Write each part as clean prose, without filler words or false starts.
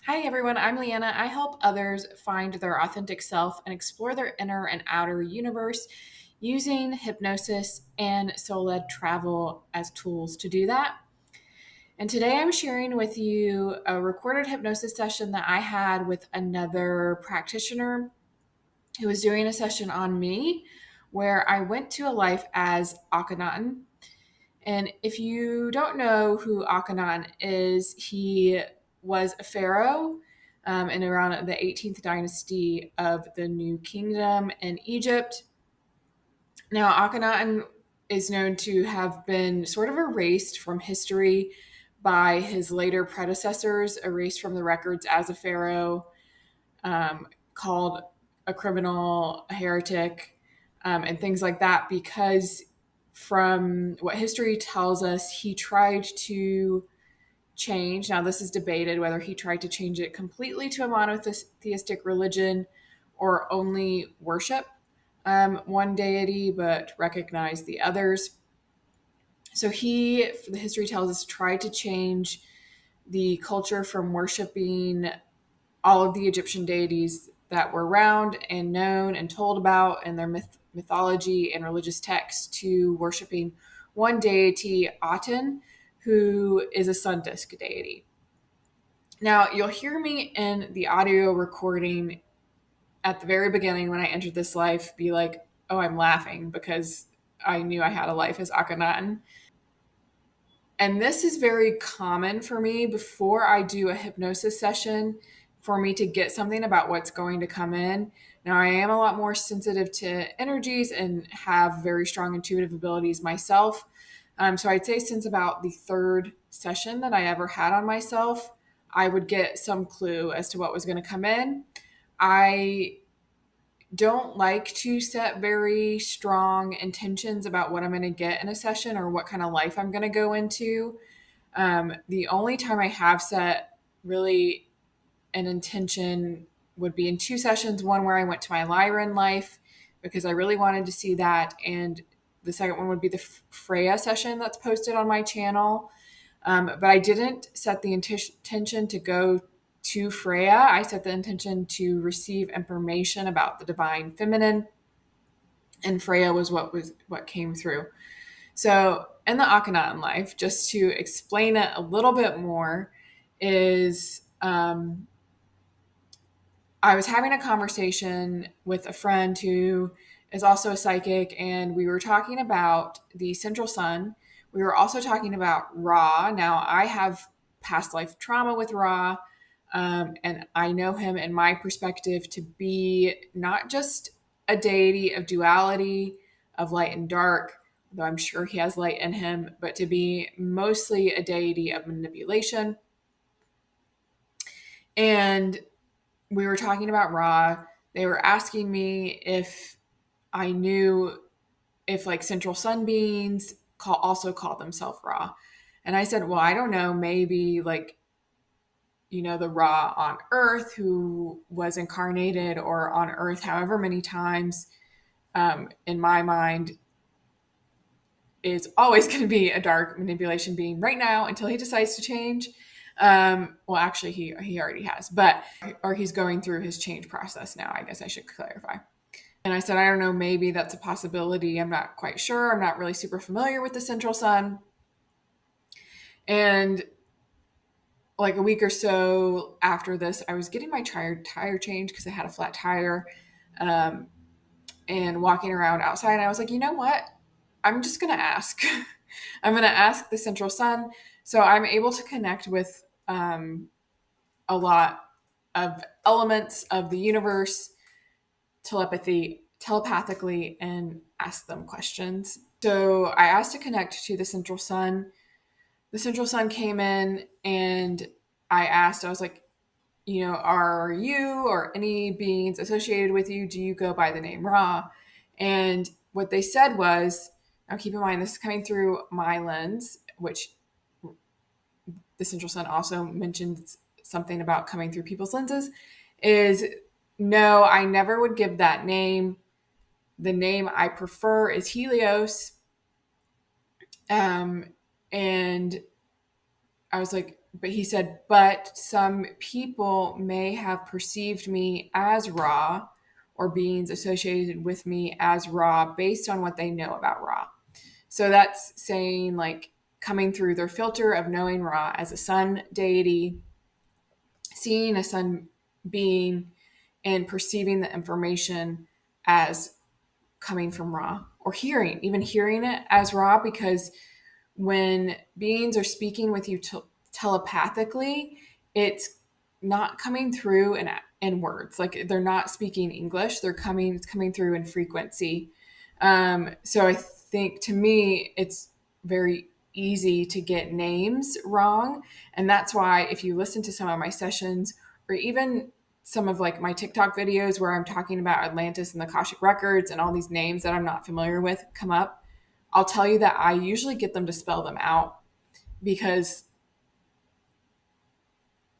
Hi everyone, I'm Liana. I help others find their authentic self and explore their inner and outer universe using hypnosis and soul led travel as tools to do that. And today I'm sharing with you a recorded hypnosis session that I had with another practitioner who was doing a session on me where I went to a life as Akhenaten. And if you don't know who Akhenaten is, he was a pharaoh in around the 18th dynasty of the New Kingdom in Egypt. Now, Akhenaten is known to have been sort of erased from history by his later predecessors, erased from the records as a pharaoh, called a criminal, a heretic, and things like that, because from what history tells us, he tried to change. Now, this is debated whether he tried to change it completely to a monotheistic religion or only worship one deity but recognize the others. So he, the history tells us, tried to change the culture from worshiping all of the Egyptian deities that were around and known and told about in their mythology and religious texts to worshiping one deity, Aten, who is a sun disk deity. Now, you'll hear me in the audio recording at the very beginning when I entered this life be like, oh, I'm laughing because I knew I had a life as Akhenaten. And this is very common for me before I do a hypnosis session for me to get something about what's going to come in. Now, I am a lot more sensitive to energies and have very strong intuitive abilities myself. So I'd say since about the third session that I ever had on myself, I would get some clue as to what was going to come in. I don't like to set very strong intentions about what I'm going to get in a session or what kind of life I'm going to go into. The only time I have set really an intention would be in two sessions, one where I went to my Lyran life because I really wanted to see that. And the second one would be the Freya session that's posted on my channel. But I didn't set the intention to go to Freya. I set the intention to receive information about the divine feminine, and Freya was what came through. So in the Akhenaten life, just to explain it a little bit more, is I was having a conversation with a friend who is also a psychic, and we were talking about the central sun. We were also talking about Ra. Now, I have past life trauma with Ra, and I know him in my perspective to be not just a deity of duality, of light and dark, though I'm sure he has light in him, but to be mostly a deity of manipulation. And we were talking about Ra. They were asking me if I knew if like central sun beings also call themselves Ra. And I said, well, I don't know, maybe like, the Ra on Earth who was incarnated or on Earth however many times, in my mind, is always going to be a dark manipulation being right now until he decides to change. Well, actually, he already has, but or he's going through his change process now. I guess I should clarify. And I said, I don't know, maybe that's a possibility. I'm not quite sure. I'm not really super familiar with the central sun. And like a week or so after this, I was getting my tire changed because I had a flat tire, um, and walking around outside. And I was like, you know what? I'm just going to ask. I'm going to ask the central sun. So I'm able to connect with a lot of elements of the universe telepathically and ask them questions. So I asked to connect to the central sun. The central sun came in and I was like, are you or any beings associated with you, do you go by the name Ra? And what they said was, now keep in mind, this is coming through my lens, which the central sun also mentions something about coming through people's lenses, is no, I never would give that name. The name I prefer is Helios. And I was like, but he said, but some people may have perceived me as Ra, or beings associated with me as Ra, based on what they know about Ra. So that's saying, like, coming through their filter of knowing Ra as a sun deity, seeing a sun being, and perceiving the information as coming from Ra, or even hearing it as Ra, because when beings are speaking with you telepathically, it's not coming through in words. Like, they're not speaking English. It's coming through in frequency. So I think, to me, it's very easy to get names wrong. And that's why, if you listen to some of my sessions, or even some of like my TikTok videos where I'm talking about Atlantis and the Akashic records and all these names that I'm not familiar with come up, I'll tell you that I usually get them to spell them out, because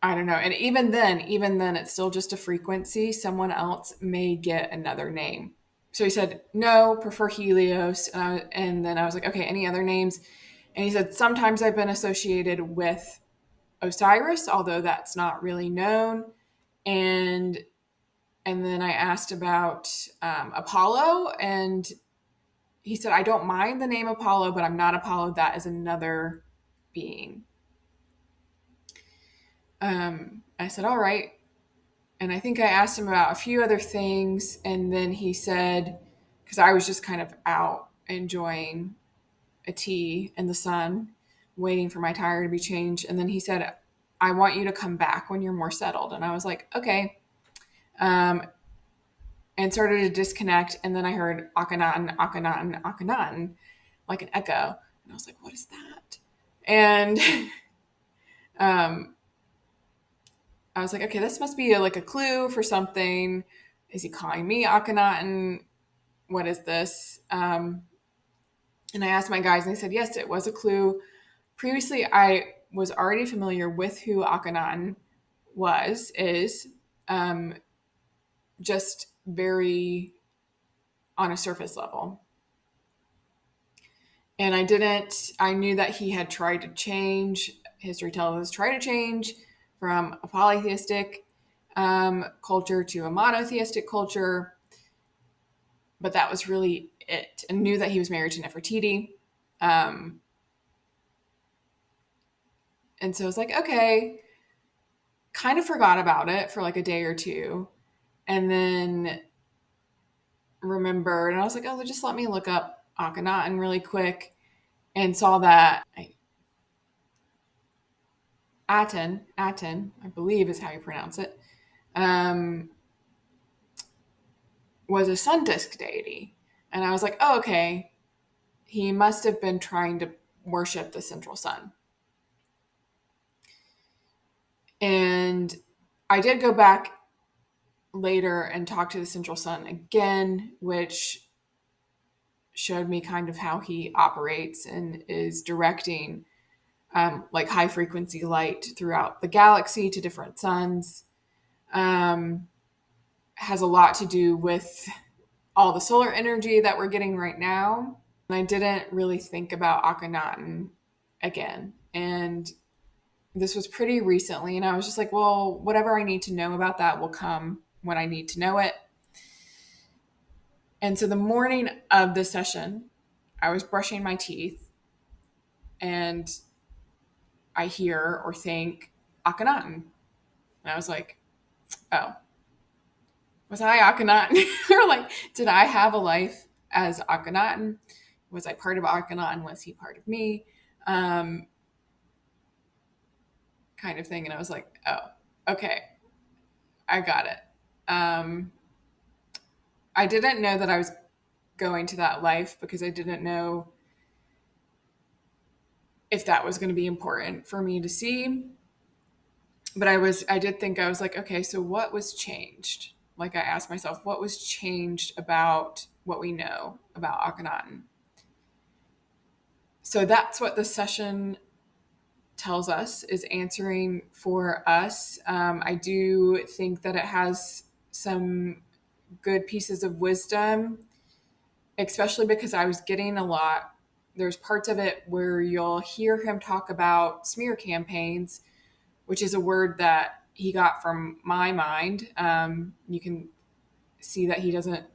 I don't know. And even then, it's still just a frequency. Someone else may get another name. So he said, no, prefer Helios. And then I was like, okay, any other names? And he said, sometimes I've been associated with Osiris, although that's not really known. And then I asked about Apollo, and he said, I don't mind the name Apollo, but I'm not Apollo. That is another being. I said, all right. And I think I asked him about a few other things. And then he said, because I was just kind of out enjoying a tea in the sun, waiting for my tire to be changed. And then he said, I want you to come back when you're more settled. And I was like, okay. And started to disconnect. And then I heard Akhenaten, Akhenaten, Akhenaten, like an echo. And I was like, what is that? And I was like, okay, this must be like a clue for something. Is he calling me Akhenaten? What is this? And I asked my guys, and they said, yes, it was a clue. Previously, I was already familiar with who Akhenaten is, just very on a surface level. And I knew that he had tried to change, history tells us, try to change from a polytheistic culture to a monotheistic culture. But that was really it. And knew that he was married to Nefertiti. And so I was like, okay, kind of forgot about it for like a day or two. And then remembered, and I was like, oh, just let me look up Akhenaten really quick, and saw that Aten, I believe is how you pronounce it, was a sun disk deity. And I was like, oh, okay, he must have been trying to worship the central sun. And I did go back later and talk to the central sun again, which showed me kind of how he operates and is directing like high frequency light throughout the galaxy to different suns. Has a lot to do with all the solar energy that we're getting right now. And I didn't really think about Akhenaten again. And this was pretty recently. And I was just like, well, whatever I need to know about that will come when I need to know it. And so the morning of the session, I was brushing my teeth, and I hear or think Akhenaten. And I was like, oh, was I Akhenaten? Or like, did I have a life as Akhenaten? Was I part of Akhenaten? Was he part of me? Kind of thing. And I was like, oh, okay, I got it. I didn't know that I was going to that life, because I didn't know if that was going to be important for me to see. But I did think, I was like, okay, so what was changed? Like, I asked myself, what was changed about what we know about Akhenaten? So that's what the session tells us, is answering for us. I do think that it has some good pieces of wisdom, especially because I was getting there's parts of it where you'll hear him talk about smear campaigns, which is a word that he got from my mind. You can see that he doesn't,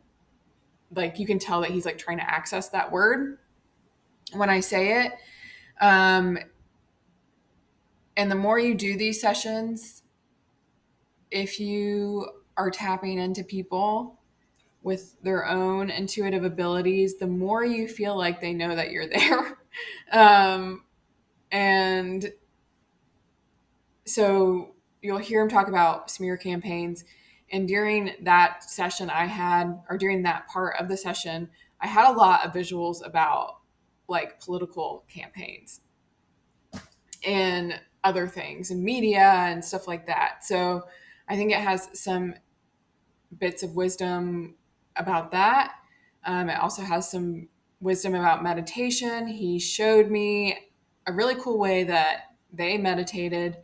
like, you can tell that he's like trying to access that word when I say it. Um, and the more you do these sessions, if you are tapping into people with their own intuitive abilities, the more you feel like they know that you're there. And so you'll hear him talk about smear campaigns. And during that session I had, or during that part of the session, I had a lot of visuals about like political campaigns and other things and media and stuff like that. So I think it has some bits of wisdom about that. It also has some wisdom about meditation. He showed me a really cool way that they meditated,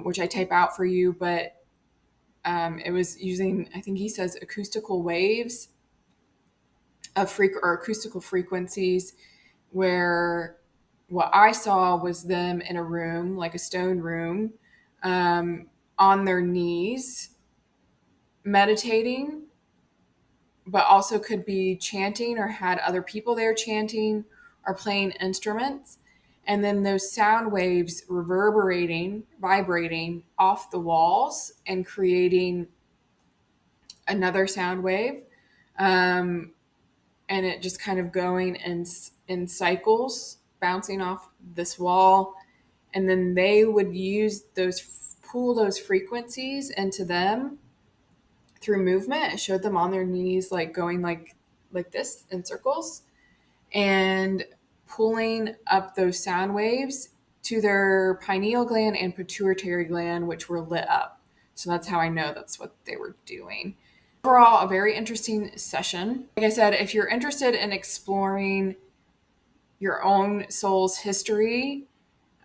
which I type out for you, but it was using, I think he says, acoustical waves of or acoustical frequencies, where what I saw was them in a room, like a stone room, on their knees, meditating, but also could be chanting or had other people there chanting or playing instruments. And then those sound waves reverberating, vibrating off the walls and creating another sound wave. Um, and it just kind of going in cycles, bouncing off this wall. And then they would use those, pull those frequencies into them through movement. It showed them on their knees, like going like this in circles and pulling up those sound waves to their pineal gland and pituitary gland, which were lit up. So that's how I know that's what they were doing. Overall, a very interesting session. Like I said, if you're interested in exploring your own soul's history,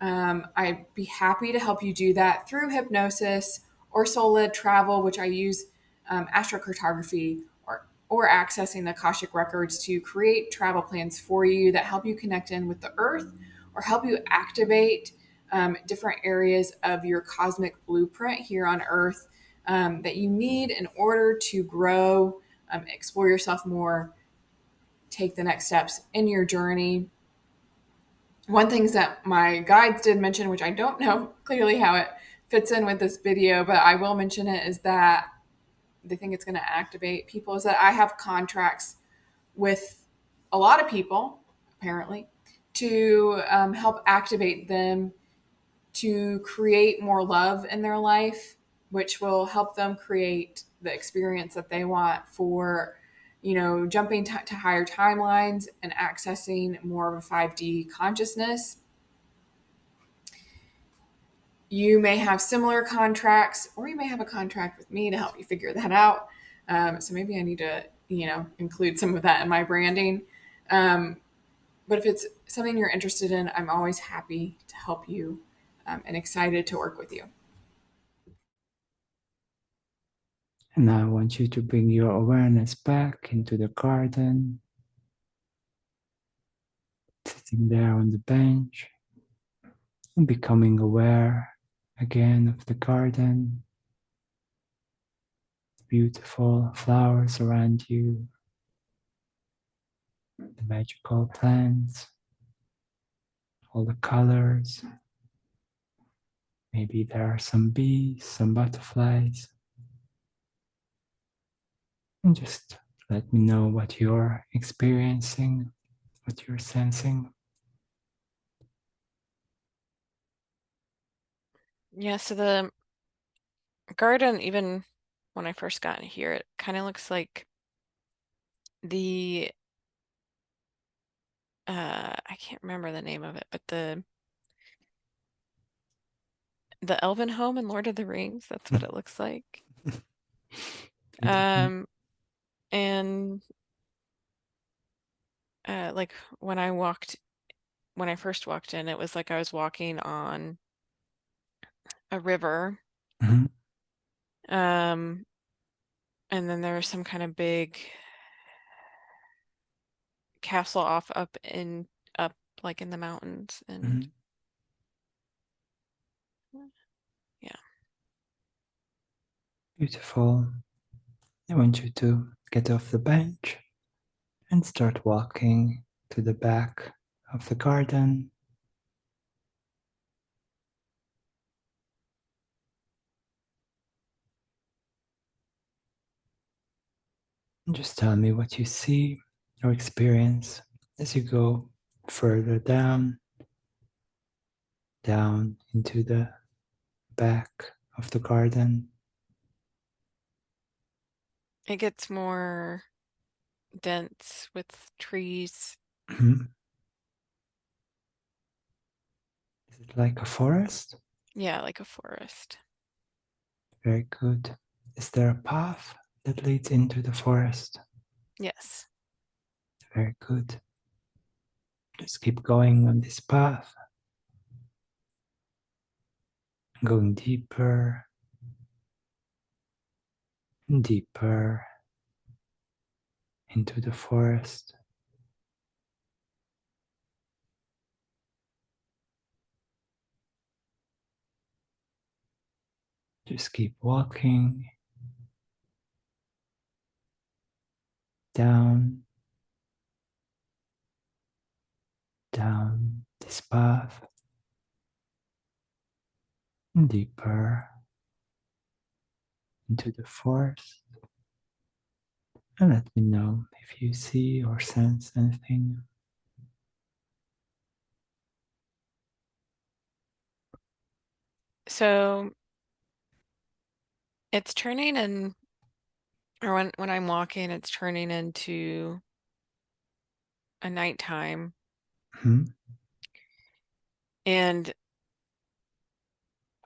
I'd be happy to help you do that through hypnosis or soul-led travel, which I use astrocartography or accessing the Akashic records to create travel plans for you that help you connect in with the earth or help you activate different areas of your cosmic blueprint here on earth that you need in order to grow, explore yourself more, take the next steps in your journey. One things that my guides did mention, which I don't know clearly how it fits in with this video, but I will mention it, is that they think it's going to activate people, is that I have contracts with a lot of people, apparently, to help activate them to create more love in their life, which will help them create the experience that they want for, jumping to higher timelines and accessing more of a 5D consciousness. You may have similar contracts, or you may have a contract with me to help you figure that out. So maybe I need to, include some of that in my branding. But if it's something you're interested in, I'm always happy to help you and excited to work with you. And now I want you to bring your awareness back into the garden, sitting there on the bench and becoming aware again of the garden, beautiful flowers around you, the magical plants, all the colors. Maybe there are some bees, some butterflies. And just let me know what you're experiencing, what you're sensing. Yeah, so the garden, even when I first got in here, it kind of looks like the I can't remember the name of it, but the elven home in Lord of the Rings, that's what it looks like. And like when I first walked in, it was like I was walking on a river. Mm-hmm. And then there was some kind of big castle up like in the mountains, and Beautiful. I want you to get off the bench and start walking to the back of the garden. And just tell me what you see or experience as you go further down into the back of the garden. It gets more dense with trees. Is it like a forest? Yeah, like a forest. Very good. Is there a path that leads into the forest? Yes. Very good. Just keep going on this path, going deeper and deeper into the forest. Just keep walking down this path and deeper into the forest. And let me know if you see or sense anything. So it's turning or when I'm walking, it's turning into a nighttime. Hmm? And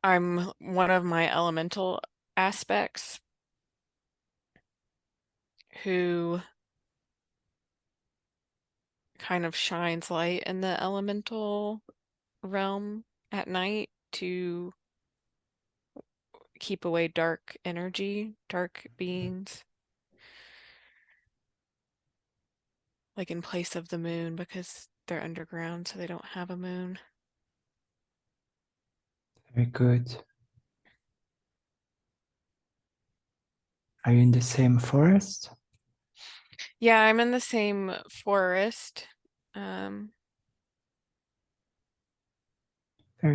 I'm one of my elemental aspects who kind of shines light in the elemental realm at night to keep away dark energy, dark beings, like in place of the moon because they're underground, so they don't have a moon. Very good. Are you in the same forest? Yeah, I'm in the same forest. Very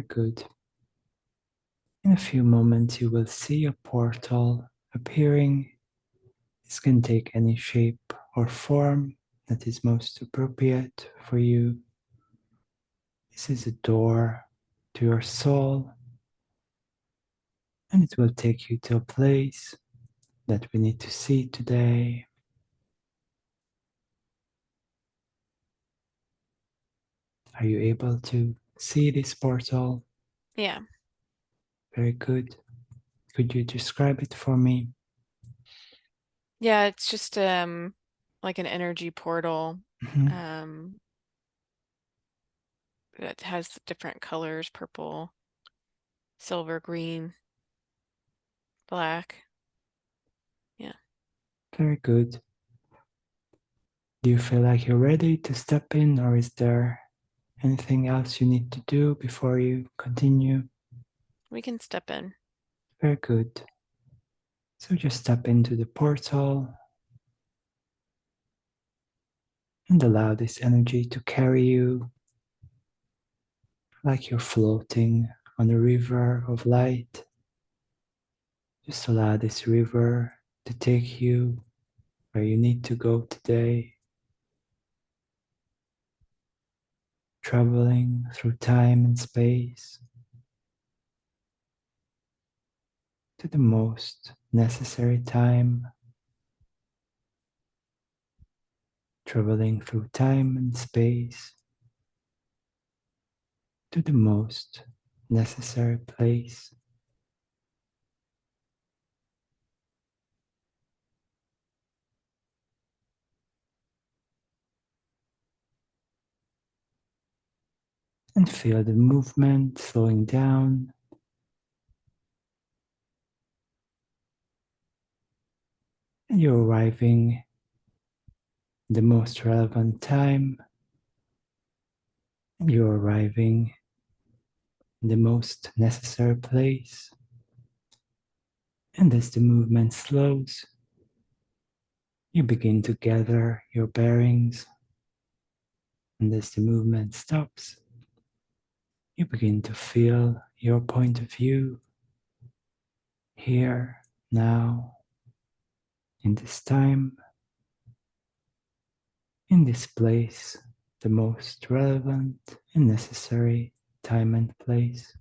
good. In a few moments, you will see a portal appearing. This can take any shape or form that is most appropriate for you. This is a door to your soul, and it will take you to a place that we need to see today. Are you able to see this portal? Yeah. Very good. Could you describe it for me? Yeah, it's just like an energy portal. Mhm. Um that has different colors, purple, silver, green, black. Yeah. Very good. Do you feel like you're ready to step in, or is there anything else you need to do before you continue? We can step in. Very good. So just step into the portal and allow this energy to carry you like you're floating on a river of light. Just allow this river to take you where you need to go today, traveling through time and space to the most necessary time, traveling through time and space to the most necessary place. And feel the movement slowing down. And you're arriving the most relevant time. And you're arriving in the most necessary place. And as the movement slows, you begin to gather your bearings. And as the movement stops, you begin to feel your point of view here, now, in this time, in this place, the most relevant and necessary time and place.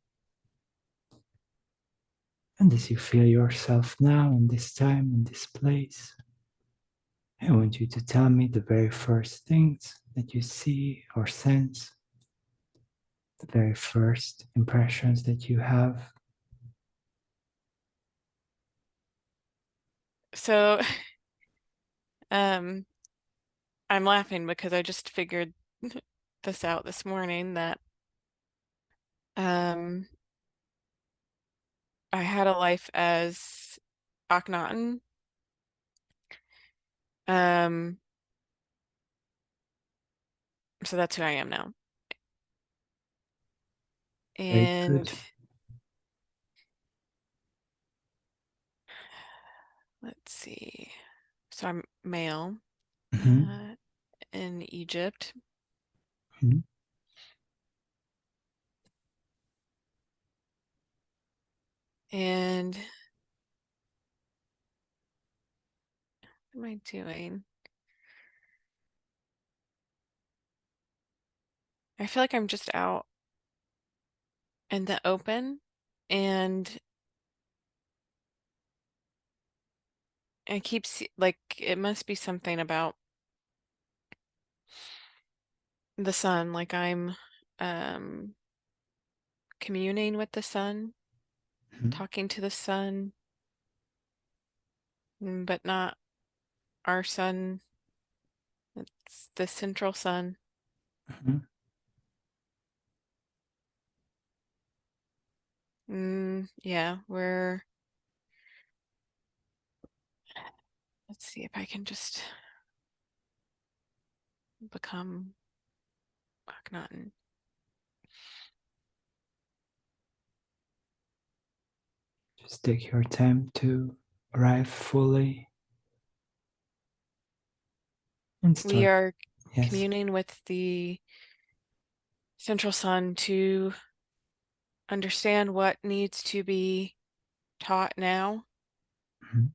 And as you feel yourself now in this time, in this place, I want you to tell me the very first things that you see or sense, the very first impressions that you have. So, I'm laughing because I just figured this out this morning that I had a life as Akhenaten. So that's who I am now. Very And good. let's see. So I'm male Mhm, in Egypt. mhm. And what am I doing? I feel like I'm just out in the open, and I keep like it must be something about the sun, like I'm um communing with the sun, Mhm, talking to the sun, but not our sun. It's the central sun. mhm. Yeah, let's see if I can just become Akhenaten. Just take your time to arrive fully and We start. are Yes. communing with the central sun to understand what needs to be taught now. Mhm,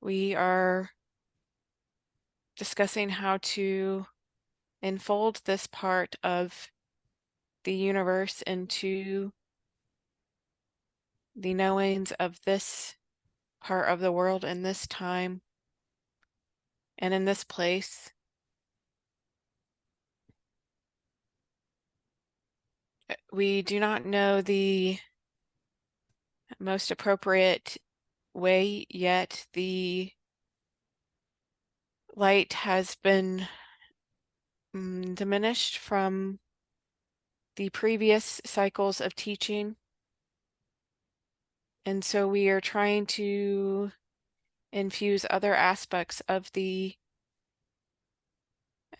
We are discussing how to enfold this part of the universe into the knowings of this part of the world in this time and in this place. We do not know the most appropriate way yet. The light has been diminished from the previous cycles of teaching. And so we are trying to infuse other aspects of the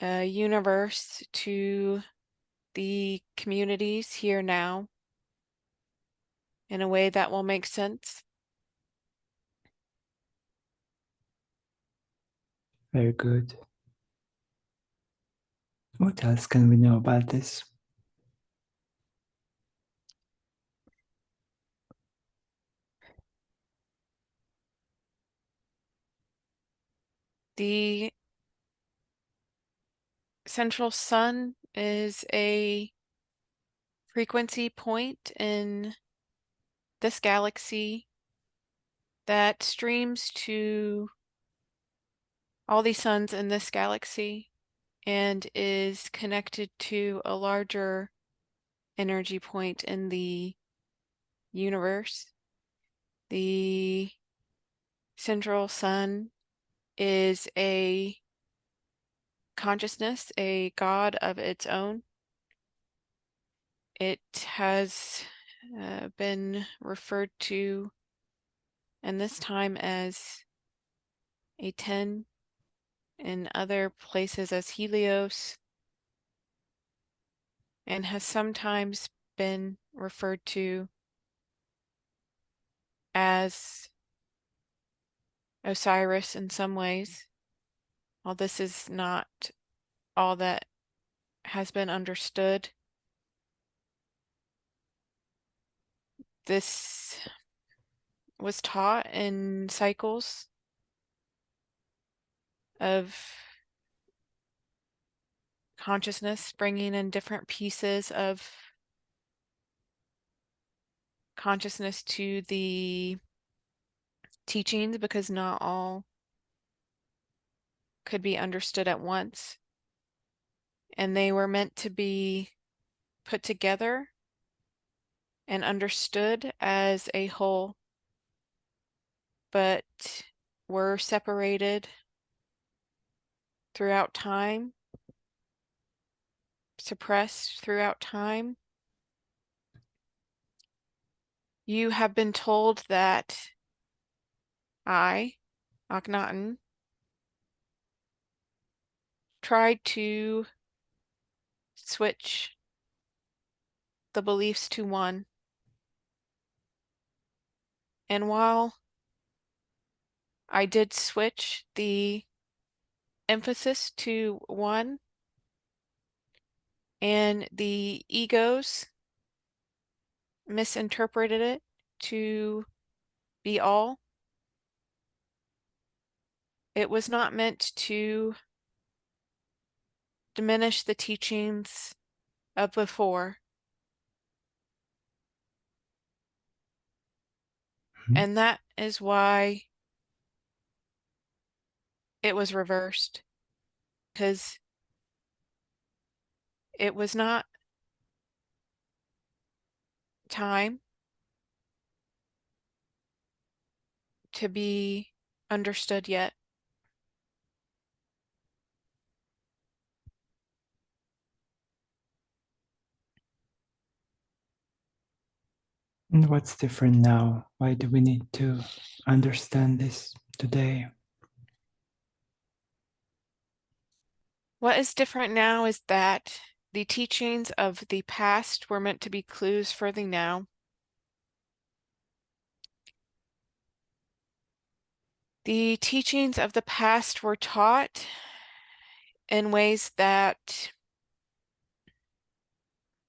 universe to the communities here now in a way that will make sense. very good. What else can we know about this? The central sun is a frequency point in this galaxy that streams to all the suns in this galaxy and is connected to a larger energy point in the universe. The central sun is a consciousness, a god of its own. It has been referred to in this time as Aten, in other places as Helios, and has sometimes been referred to as Osiris in some ways. While this is not all that has been understood, this was taught in cycles of consciousness, bringing in different pieces of consciousness to the teachings, because not all could be understood at once. And they were meant to be put together and understood as a whole, but were separated throughout time, suppressed throughout time. You have been told that I, Akhenaten, tried to switch the beliefs to one. And while I did switch the emphasis to one, and the egos misinterpreted it to be all, it was not meant to diminish the teachings of before. And that is why it was reversed, because it was not time to be understood yet. And what's different now? Why do we need to understand this today? What is different now is that the teachings of the past were meant to be clues for the now. The teachings of the past were taught in ways that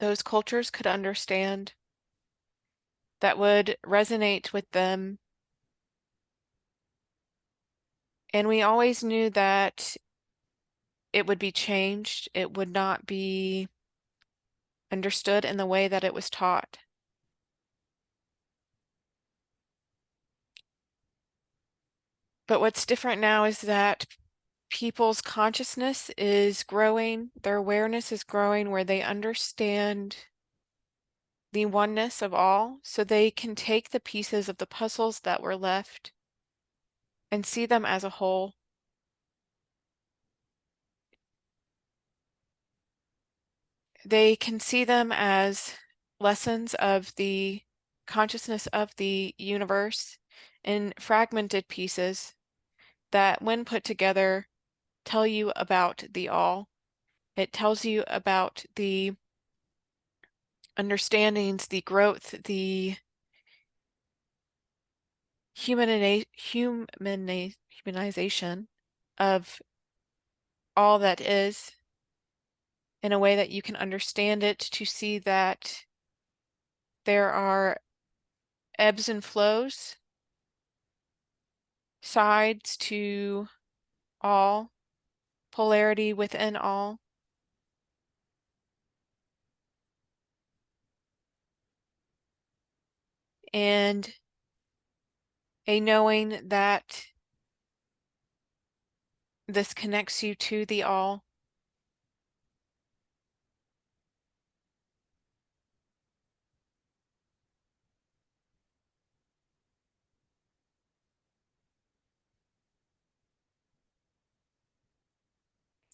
those cultures could understand, that would resonate with them. And we always knew that it would be changed. It would not be understood in the way that it was taught. But what's different now is that people's consciousness is growing, their awareness is growing, where they understand the oneness of all, so they can take the pieces of the puzzles that were left and see them as a whole. They can see them as lessons of the consciousness of the universe in fragmented pieces that, when put together, tell you about the all. It tells you about the understandings, the growth, the humanization of all that is, in a way that you can understand it, to see that there are ebbs and flows, sides to all, polarity within all. And a knowing that this connects you to the all.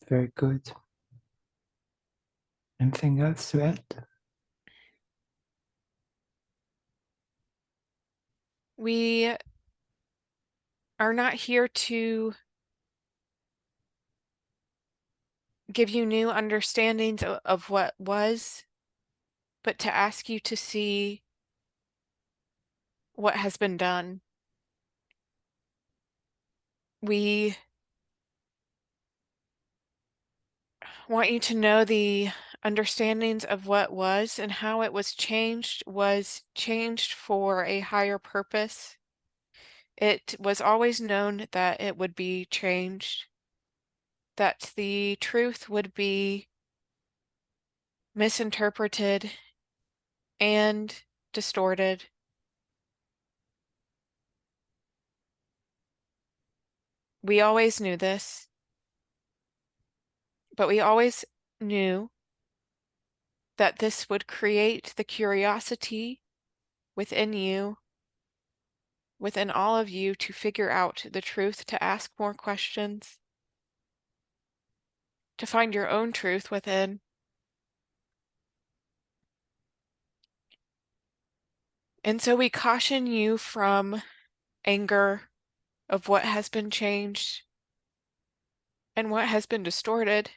Very good. Anything else to add? We are not here to give you new understandings of what was, but to ask you to see what has been done. We want you to know the understandings of what was and how it was changed for a higher purpose. It was always known that it would be changed, that the truth would be misinterpreted and distorted. We always knew this, but we always knew that this would create the curiosity within you, within all of you, to figure out the truth, to ask more questions, to find your own truth within. And so we caution you from anger of what has been changed and what has been distorted.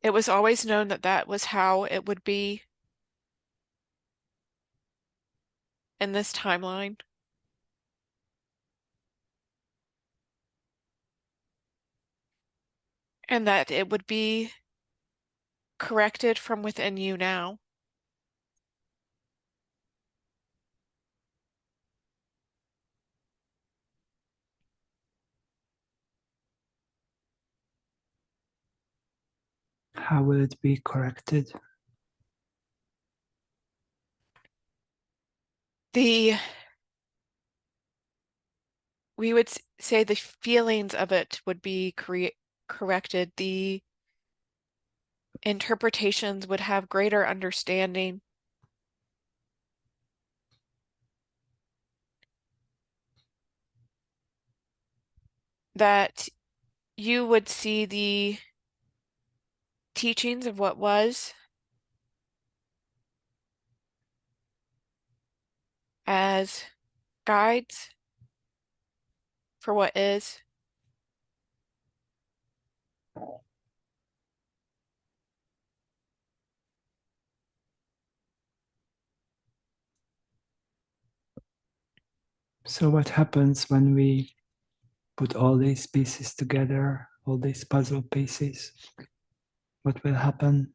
It was always known that that was how it would be in this timeline. And that it would be corrected from within you now. How will it be corrected? We would say the feelings of it would be corrected. The interpretations would have greater understanding. That you would see the teachings of what was as guides for what is. So what happens when we put all these pieces together, all these puzzle pieces? What will happen?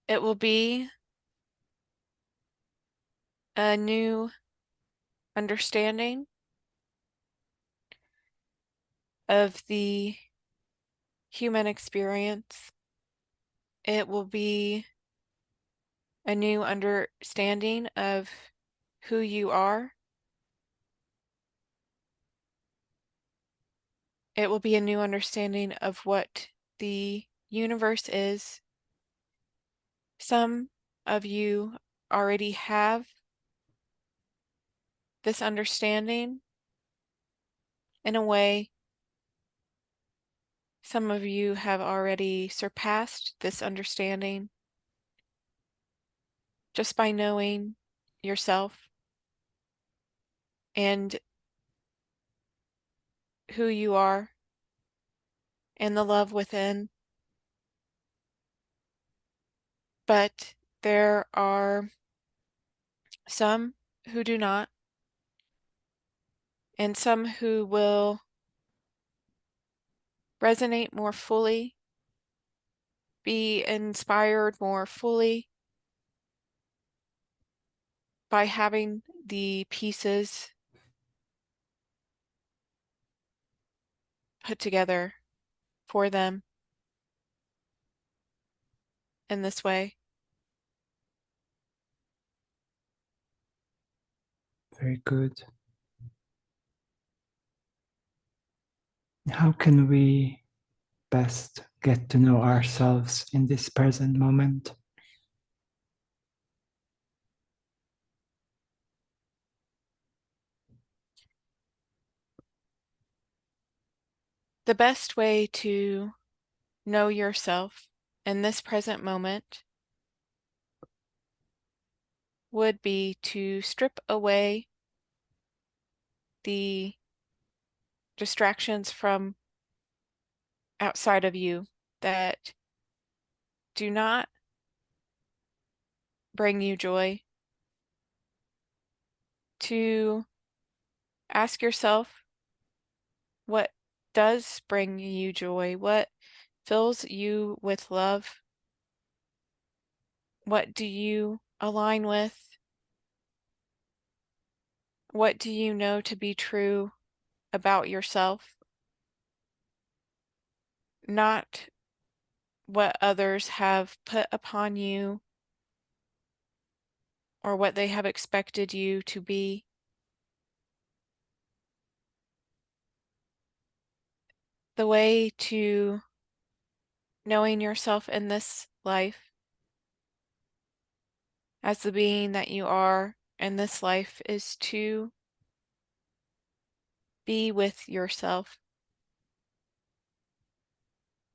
It will be a new understanding of the human experience. It will be a new understanding of who you are. It will be a new understanding of what the universe is. Some of you already have this understanding in a way. Some of you have already surpassed this understanding just by knowing yourself and who you are and the love within. But there are some who do not, and some who will resonate more fully, be inspired more fully by having the pieces put together for them in this way. Very good. How can we best get to know ourselves in this present moment? The best way to know yourself in this present moment would be to strip away the distractions from outside of you that do not bring you joy, to ask yourself what does bring you joy, what fills you with love, what do you align with, what do you know to be true about yourself, not what others have put upon you or what they have expected you to be. The way to knowing yourself in this life as the being that you are in this life is to be with yourself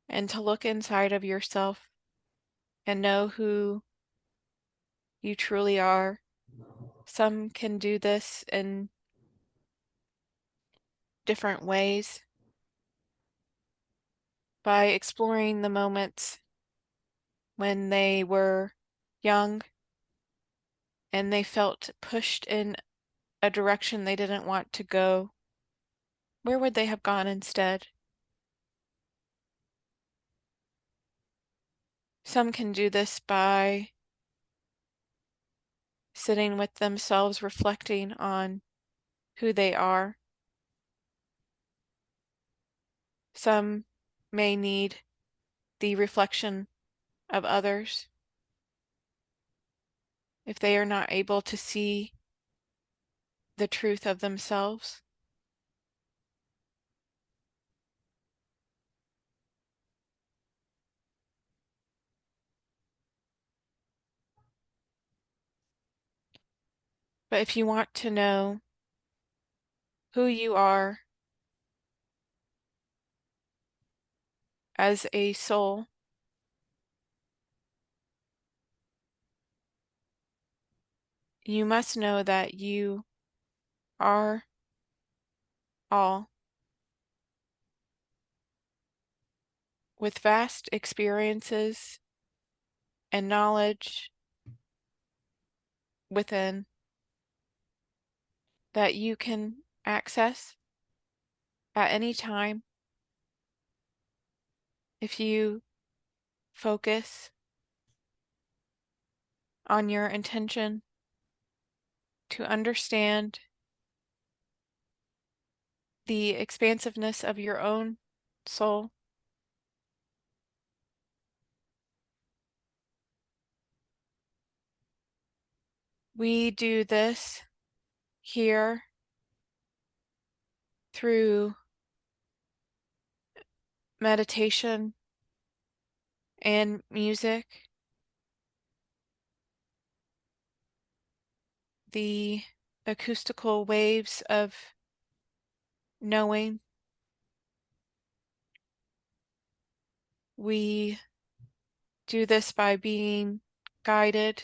and to look inside of yourself and know who you truly are. Some can do this in different ways by exploring the moments when they were young and they felt pushed in a direction they didn't want to go. Where would they have gone instead? Some can do this by sitting with themselves, reflecting on who they are. Some may need the reflection of others if they are not able to see the truth of themselves. But if you want to know who you are as a soul, you must know that you are all with vast experiences and knowledge within that you can access at any time if you focus on your intention to understand the expansiveness of your own soul. We do this here through meditation and music, the acoustical waves of knowing. We do this by being guided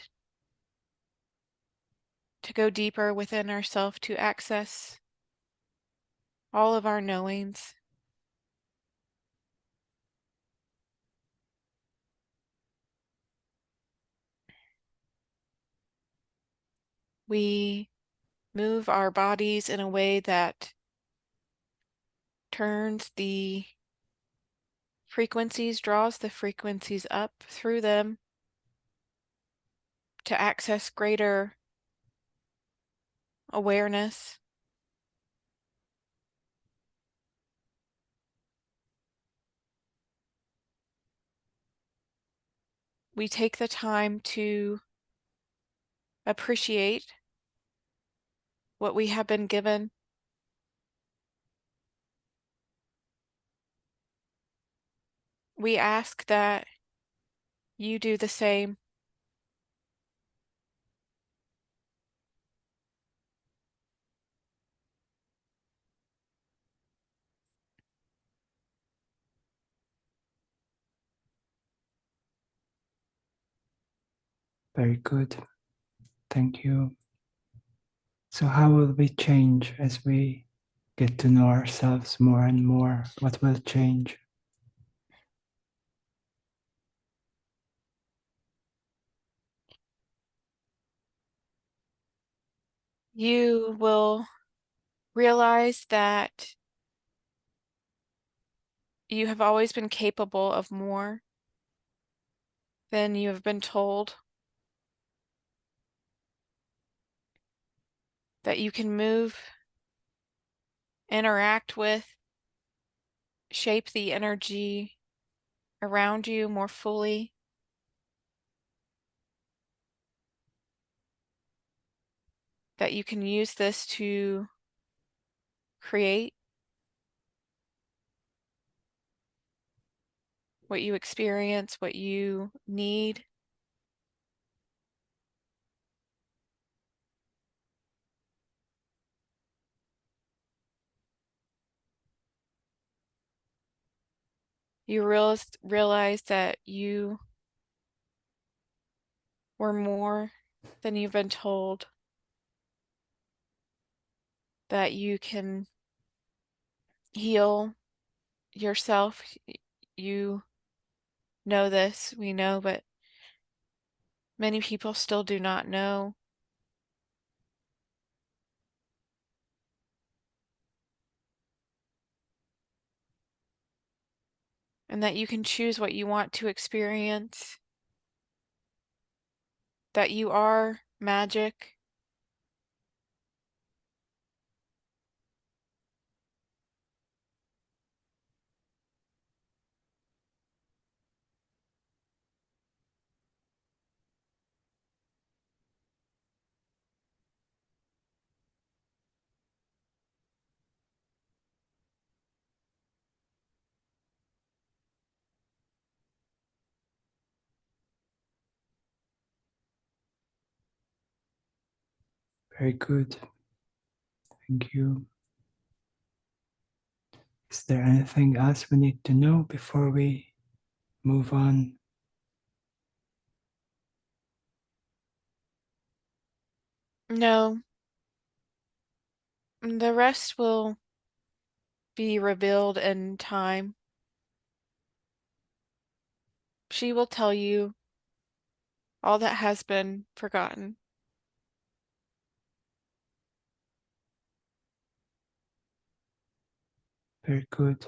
to go deeper within ourselves to access all of our knowings. We move our bodies in a way that turns the frequencies, draws the frequencies up through them to access greater awareness. We take the time to appreciate what we have been given. We ask that you do the same. Very good. Thank you. So how will we change as we get to know ourselves more and more, what will change? You will realize that you have always been capable of more than you have been told, that you can move, interact with, shape the energy around you more fully, that you can use this to create what you experience, what you need. You realize that you were more than you've been told, that you can heal yourself. You know this, we know, but many people still do not know. And that you can choose what you want to experience, that you are magic. Very good. Thank you. Is there anything else we need to know before we move on? No, the rest will be revealed in time. She will tell you all that has been forgotten. Very good.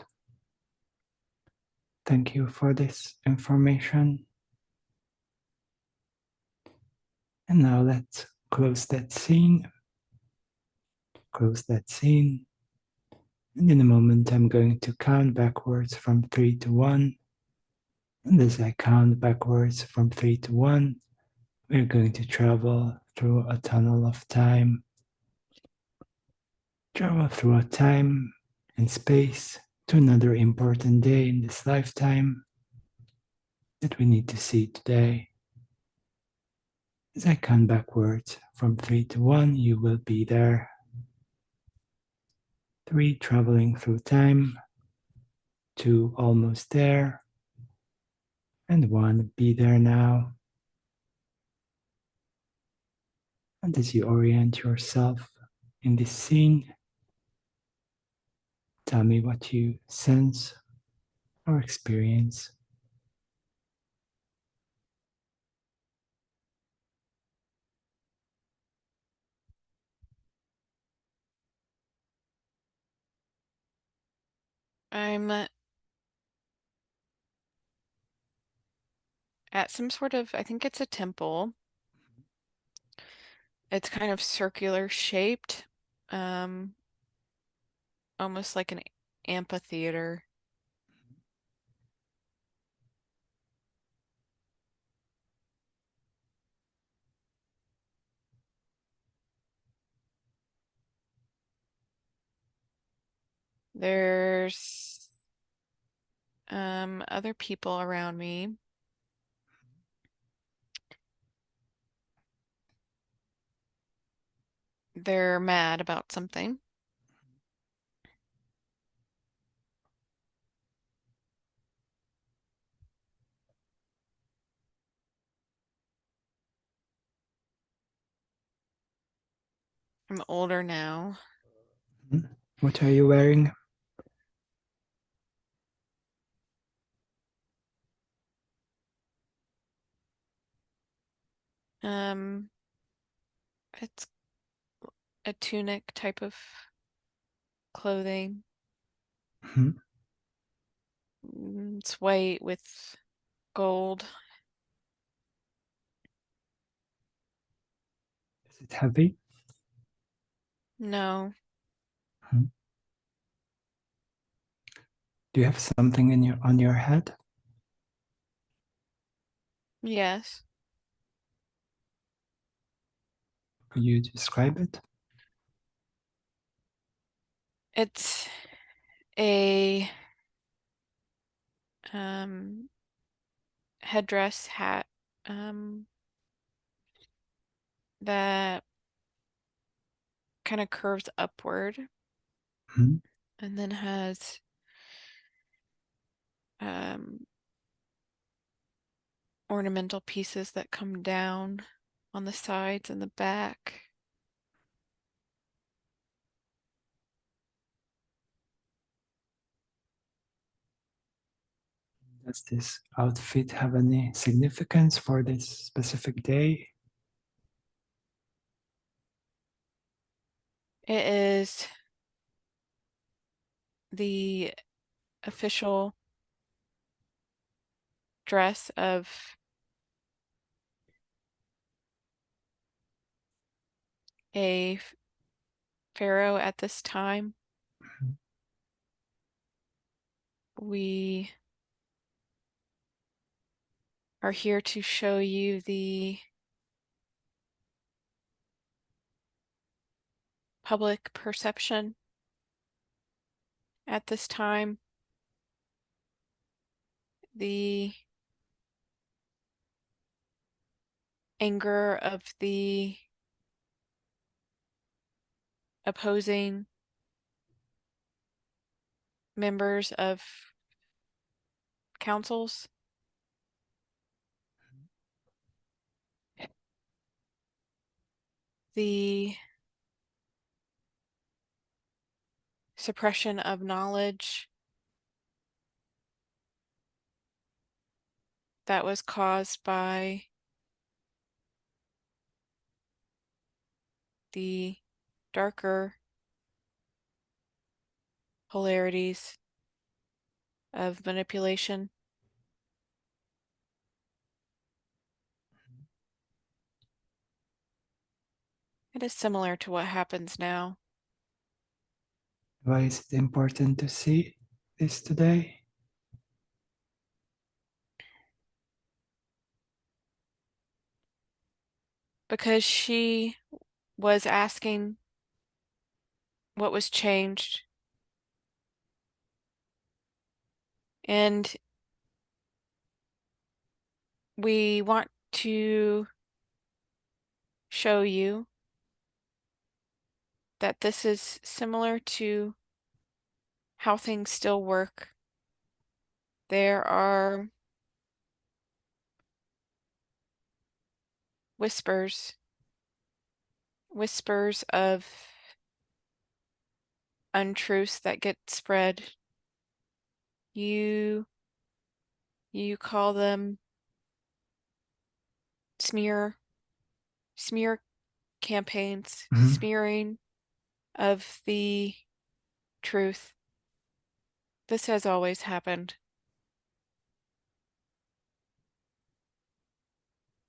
Thank you for this information. And now let's close that scene. Close that scene. And in a moment, I'm going to count backwards from 3 to 1. And as I count backwards from 3 to 1, we're going to travel through a tunnel of time. Travel through a time and space to another important day in this lifetime that we need to see today. As I count backwards from 3 to 1, you will be there. 3, traveling through time. 2, almost there. And 1, be there now. And as you orient yourself in this scene, tell me what you sense or experience. I'm at some sort of, I think it's a temple. It's kind of circular shaped, um, almost like an amphitheater. There's other people around me. They're mad about something. I'm older now. Mhm. What are you wearing? It's a tunic type of clothing. Mhm. It's white with gold. Is it heavy? No. Mhm. Do you have something on your head? Yes. Could you describe it? It's a um, headdress hat that kind of curves upward Mhm. and then has um, ornamental pieces that come down on the sides and the back. Does this outfit have any significance for this specific day? It is the official dress of a pharaoh at this time. We are here to show you the public perception at this time, the anger of the opposing members of councils, the suppression of knowledge that was caused by the darker polarities of manipulation. It is similar to what happens now Why is it important to see this today? because she was asking what was changed. And we want to show you that this is similar to how things still work. There are whispers, whispers of untruths that get spread. You call them smear campaigns, Mhm. smearing of the truth. This has always happened.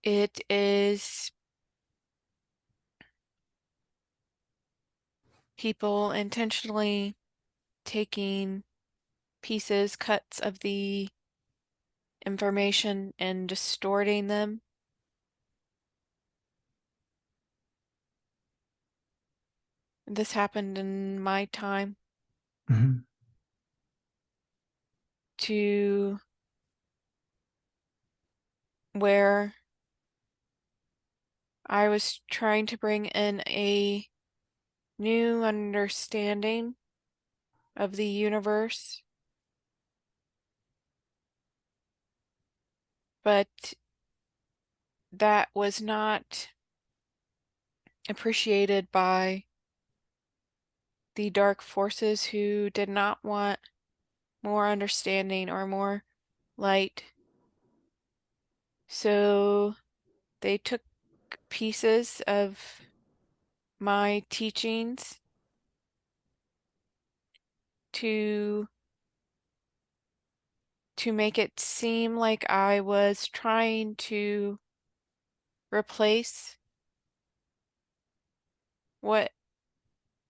It is people intentionally taking pieces, cuts of the information and distorting them. This happened in my time Mhm. to where I was trying to bring in a new understanding of the universe, but that was not appreciated by the dark forces who did not want more understanding or more light. So they took pieces of my teachings to make it seem like I was trying to replace what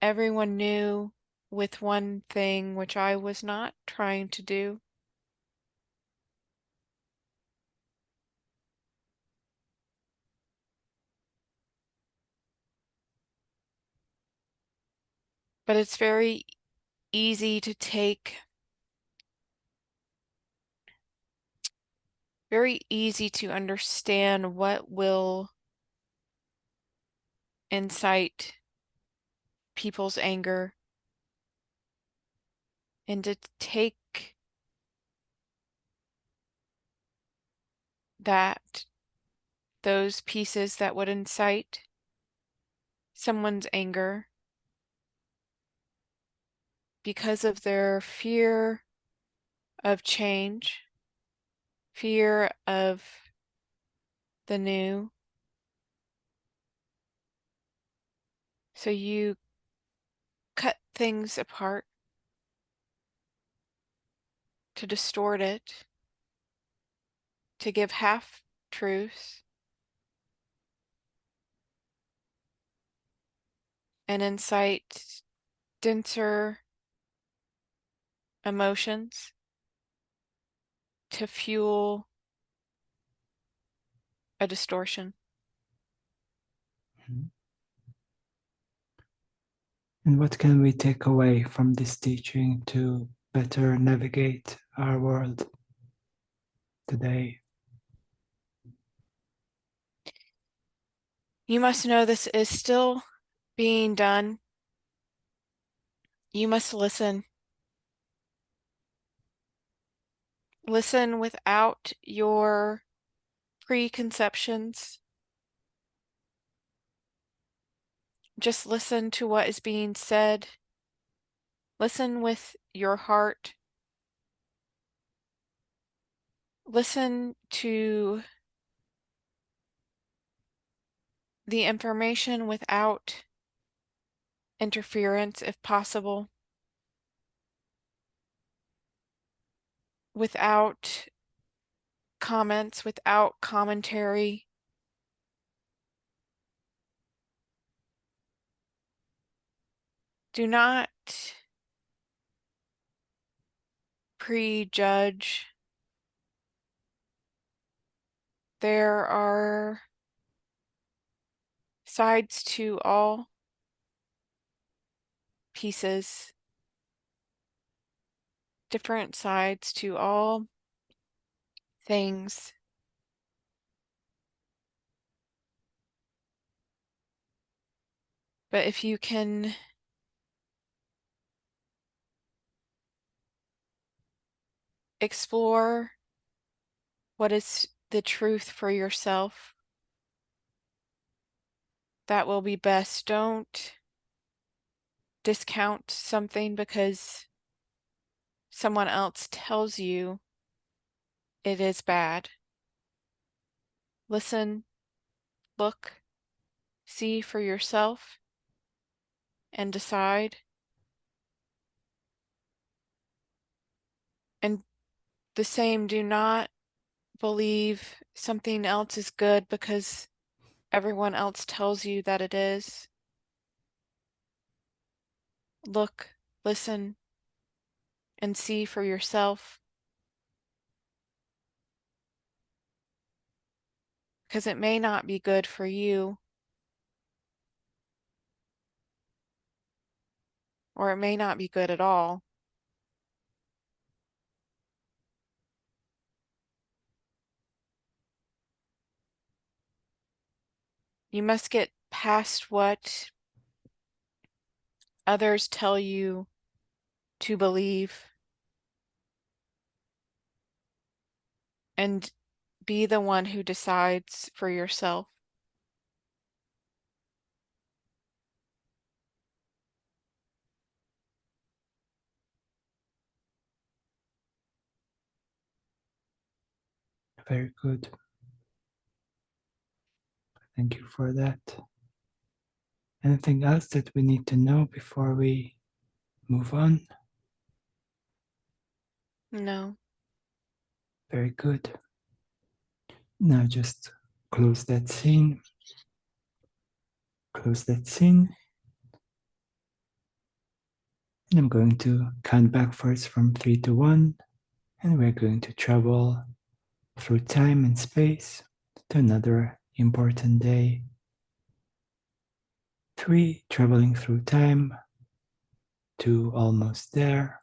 everyone knew with one thing, which I was not trying to do. But it's very easy to understand what will incite people's anger, and to take those pieces that would incite someone's anger because of their fear of change, fear of the new. So you cut things apart to distort it, to give half truths, and incite denser emotions to fuel a distortion. Mhm. And what can we take away from this teaching to better navigate our world today? You must know this is still being done. You must listen. Listen without your preconceptions. Just listen to what is being said. Listen with your heart. Listen to the information without interference, if possible, without comments, without commentary. Do not prejudge. There are sides to all pieces, different sides to all things. But if you can explore what is the truth for yourself, that will be best. Don't discount something because someone else tells you it is bad. Listen, look, see for yourself, and decide. And the same, do not believe something else is good because everyone else tells you that it is. Look, listen, and see for yourself, because it may not be good for you, or it may not be good at all. You must get past what others tell you to believe and be the one who decides for yourself. Very good. Thank you for that. Anything else that we need to know before we move on? No. Very good. Now just close that scene. Close that scene. And I'm going to count backwards from 3 to 1. And we're going to travel through time and space to another important day. 3, traveling through time. 2, almost there.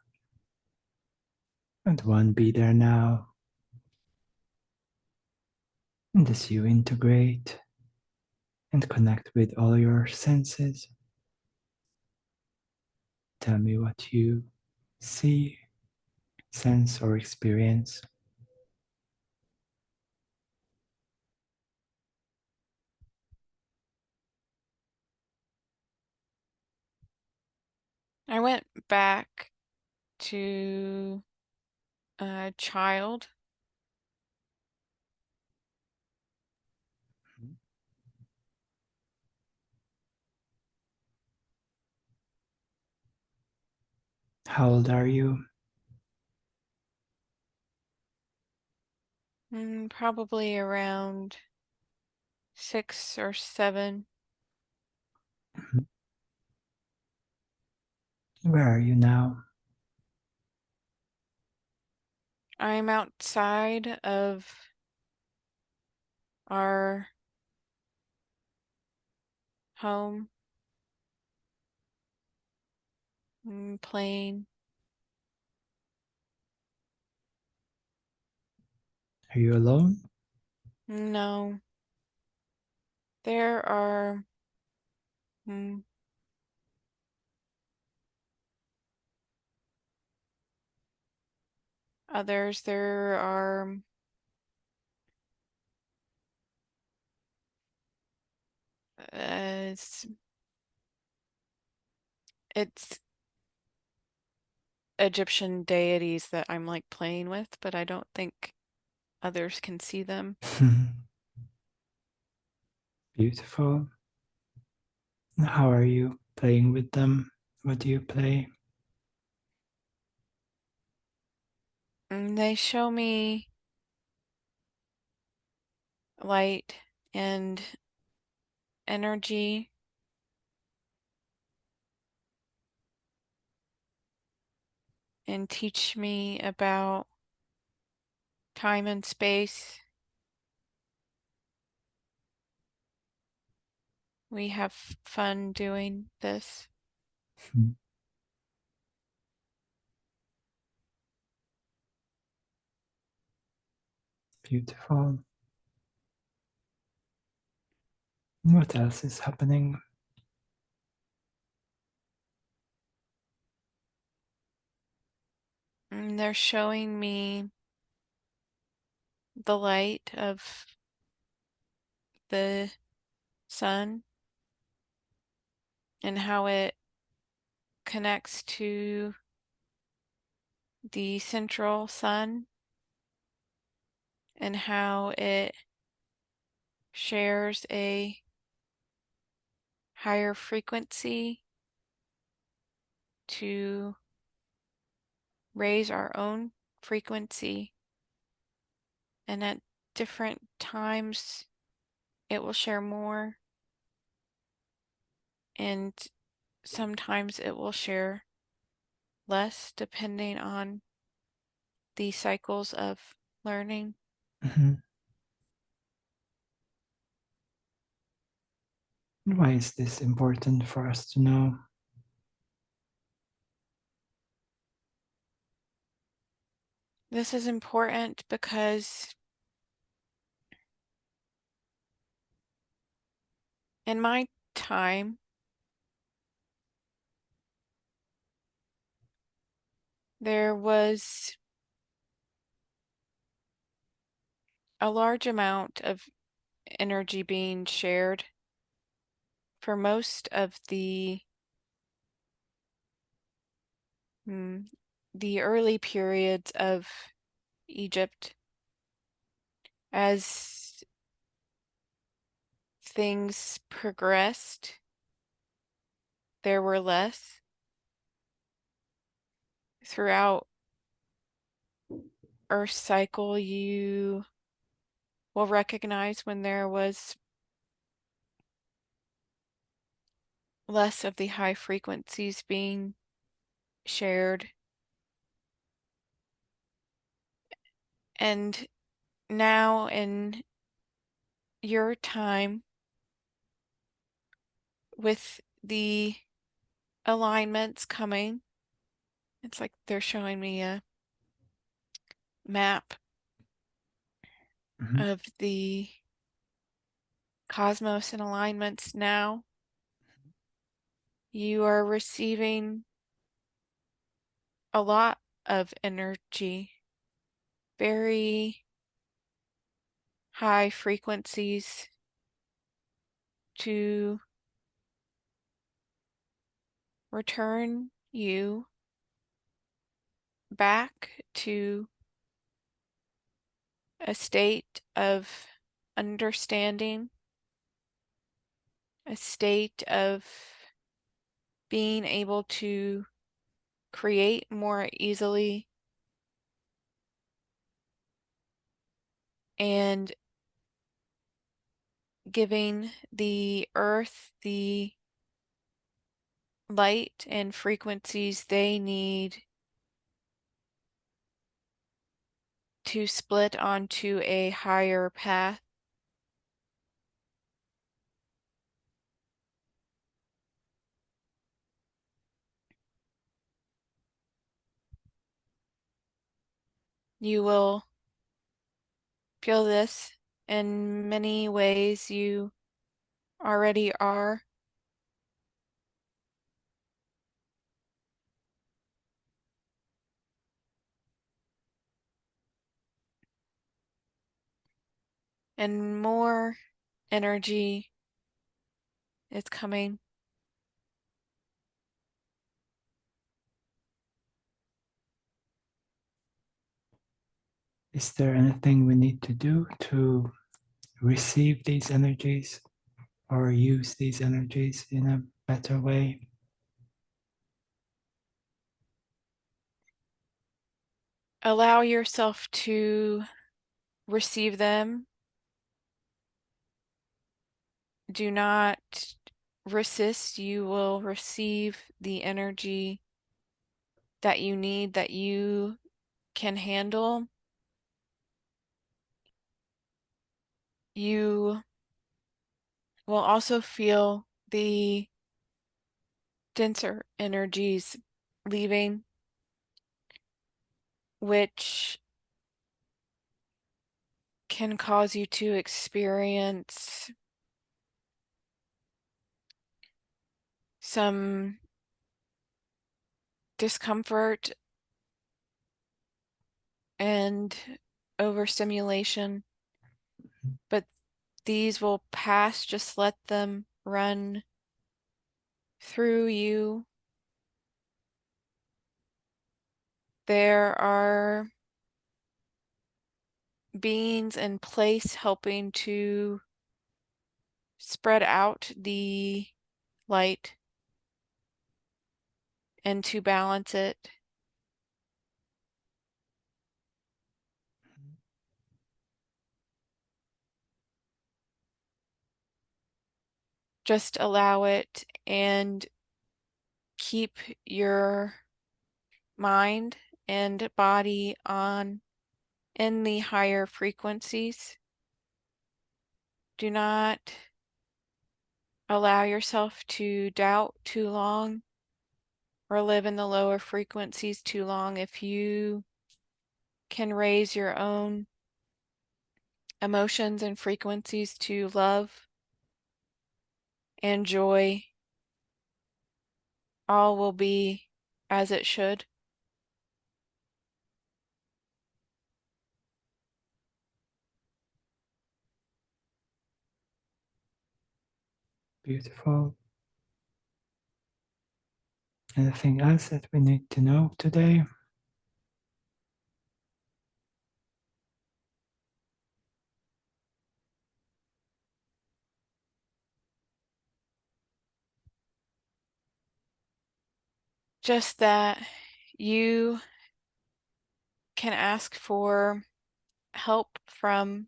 And 1, be there now. And as you integrate and connect with all your senses, tell me what you see, sense, or experience. I went back to a child. How old are you? Probably around 6 or 7. Where are you now? I'm outside of our home, playing. Are you alone? No, there are mm, others. There are it's Egyptian deities that I'm like playing with, but I don't think others can see them. Beautiful. How are you playing with them? What do you play? They show me light and energy and teach me about time and space. We have fun doing this. Beautiful. What else is happening? They're showing me the light of the sun and how it connects to the central sun and how it shares a higher frequency to raise our own frequency. And at different times, it will share more, and sometimes it will share less depending on the cycles of learning. Mhm. Why is this important for us to know? This is important because in my time, there was a large amount of energy being shared for most of the early periods of Egypt. As things progressed, there were less. Throughout Earth's cycle, you will recognize when there was less of the high frequencies being shared. And now in your time, with the alignments coming, it's like they're showing me a map of the cosmos and alignments now. You are receiving a lot of energy, very high frequencies to return you back to a state of understanding, a state of being able to create more easily and giving the earth the light and frequencies they need to split onto a higher path. You will feel this in many ways. You already are. And more energy is coming. Is there anything we need to do to receive these energies or use these energies in a better way? Allow yourself to receive them. Do not resist. You will receive the energy that you need, that you can handle. You will also feel the denser energies leaving, which can cause you to experience some discomfort and overstimulation, but these will pass. Just let them run through you. There are beings in place helping to spread out the light and to balance it. Just allow it and keep your mind and body on in the higher frequencies. Do not allow yourself to doubt too long or live in the lower frequencies too long. If you can raise your own emotions and frequencies to love and joy, all will be as it should. Beautiful. Anything else that we need to know today? just that you can ask for help from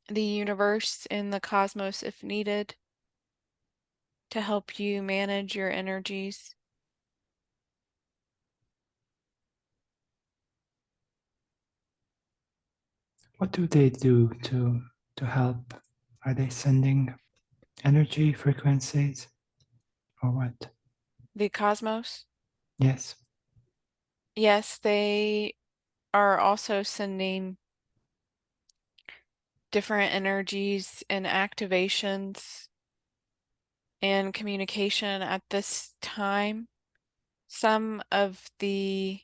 the universe and the cosmos if needed to help you manage your energies. What do they do to help? Are they sending energy frequencies or what? The cosmos? Yes. Yes, they are also sending different energies and activations and communication at this time. Some of the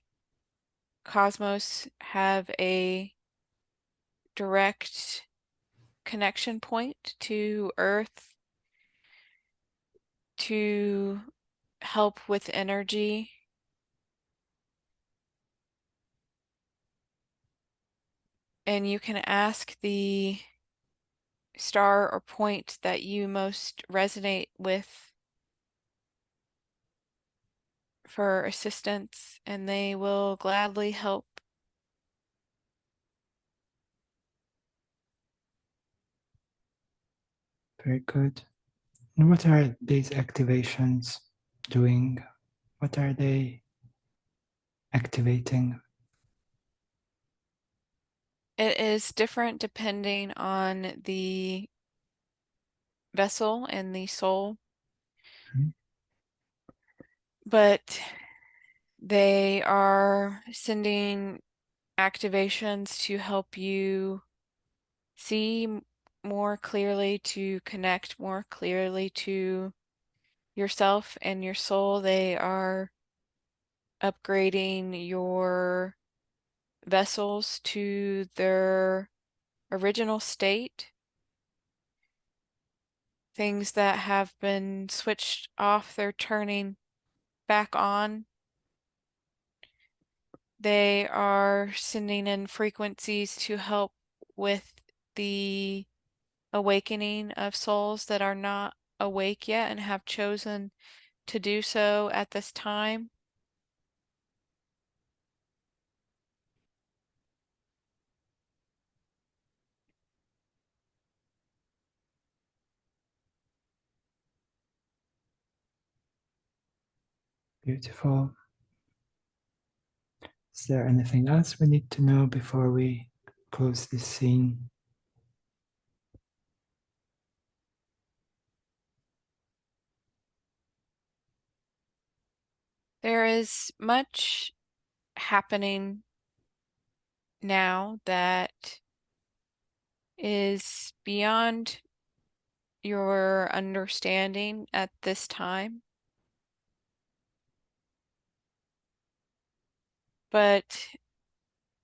cosmos have a direct connection point to Earth to help with energy. And you can ask the star or point that you most resonate with for assistance, and they will gladly help. Very good. And what are these activations doing? What are they activating? It is different depending on the vessel and the soul, Mhm. but they are sending activations to help you see more clearly, to connect more clearly to yourself and your soul. They are upgrading your vessels to their original state. Things that have been switched off, they're turning back on. They are sending in frequencies to help with the awakening of souls that are not awake yet and have chosen to do so at this time. Beautiful. Is there anything else we need to know before we close this scene? There is much happening now that is beyond your understanding at this time, but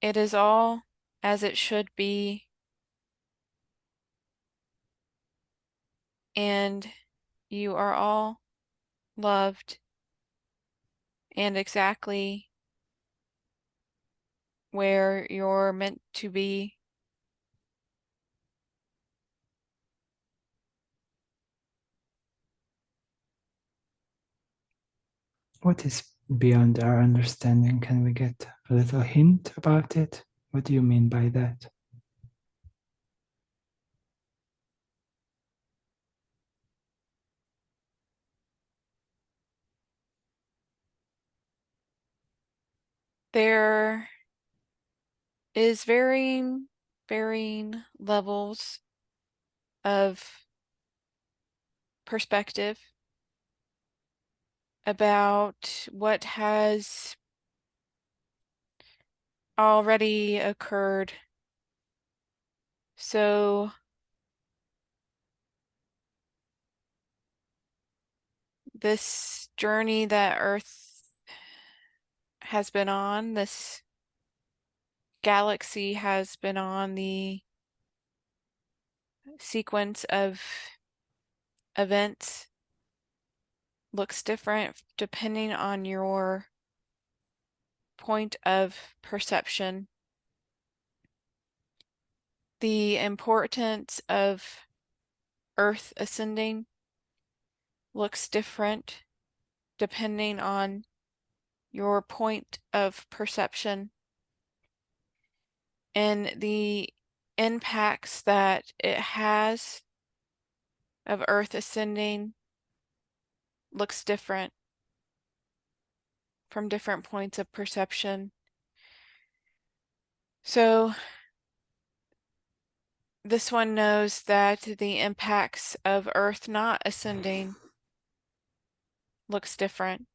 it is all as it should be, and you are all loved and exactly where you're meant to be. What is beyond our understanding? Can we get a little hint about it? What do you mean by that? There is varying levels of perspective about what has already occurred. So this journey that Earth has been on, this galaxy has been on, the sequence of events looks different depending on your point of perception. The importance of Earth ascending looks different depending on your point of perception and the impacts that it has of Earth ascending looks different from different points of perception. So this one knows that the impacts of Earth not ascending looks different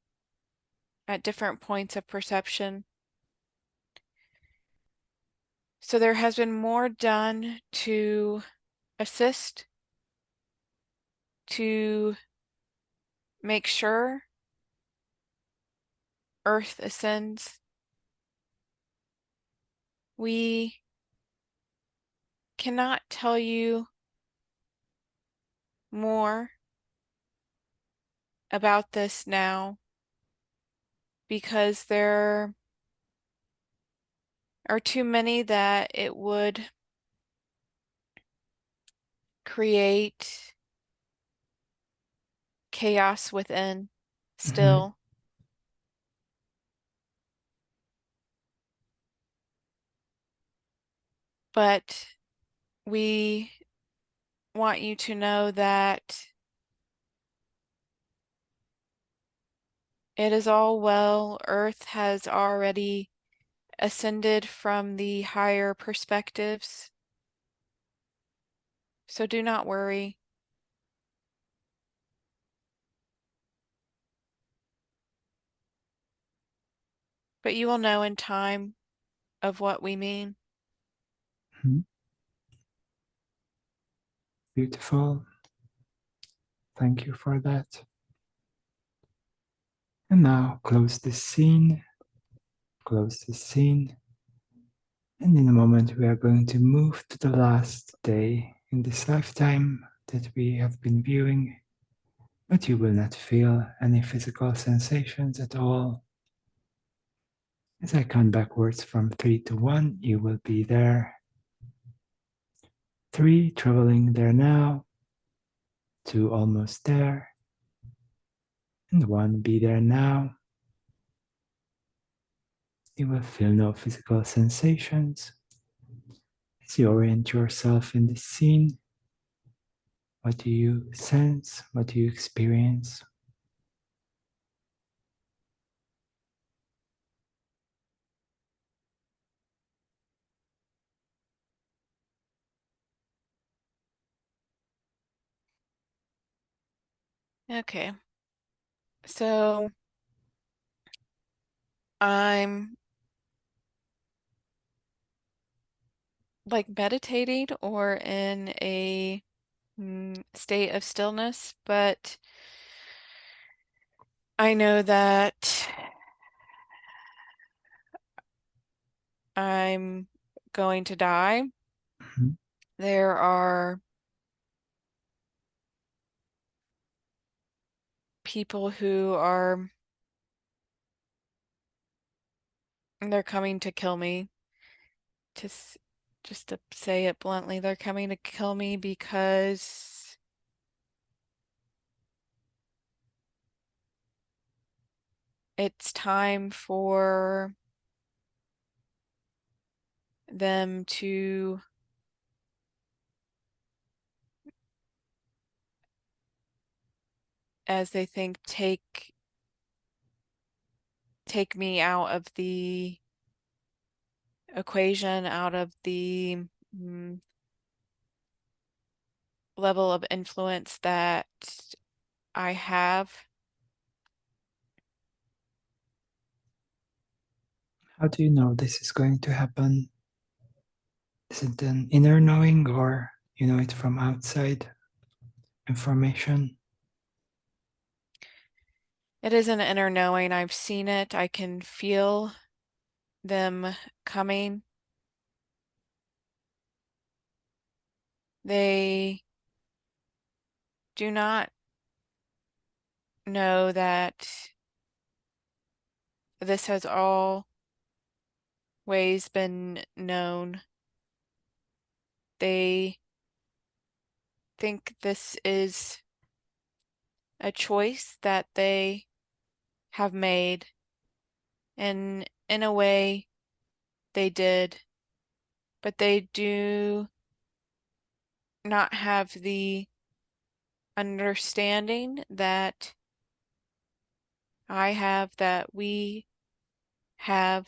at different points of perception. So there has been more done to assist, to make sure Earth ascends. We cannot tell you more about this now because there are too many that it would create chaos within still. But we want you to know that it is all well. Earth has already ascended from the higher perspectives. So do not worry. But you will know in time of what we mean. Beautiful. Thank you for that. And now close the scene. Close the scene. And in a moment, we are going to move to the last day in this lifetime that we have been viewing, but you will not feel any physical sensations at all. As I count backwards from 3 to 1, you will be there. 3, traveling there now. 2, almost there. And 1, be there now. You will feel no physical sensations. As you orient yourself in the scene, what do you sense? What do you experience? Okay. So I'm like meditating or in a state of stillness, but I know that I'm going to die. Mhm. There are people who are, they're coming to kill me. Just to say it bluntly, they're coming to kill me because it's time for them to as they think take me out of the equation, out of the level of influence that I have. How do you know this is going to happen? Is it an inner knowing or you know it from outside information? It is an inner knowing. I've seen it. I can feel them coming. They do not know that this has always been known. They think this is a choice that they have made. And in a way, they did, but they do not have the understanding that I have, that we have.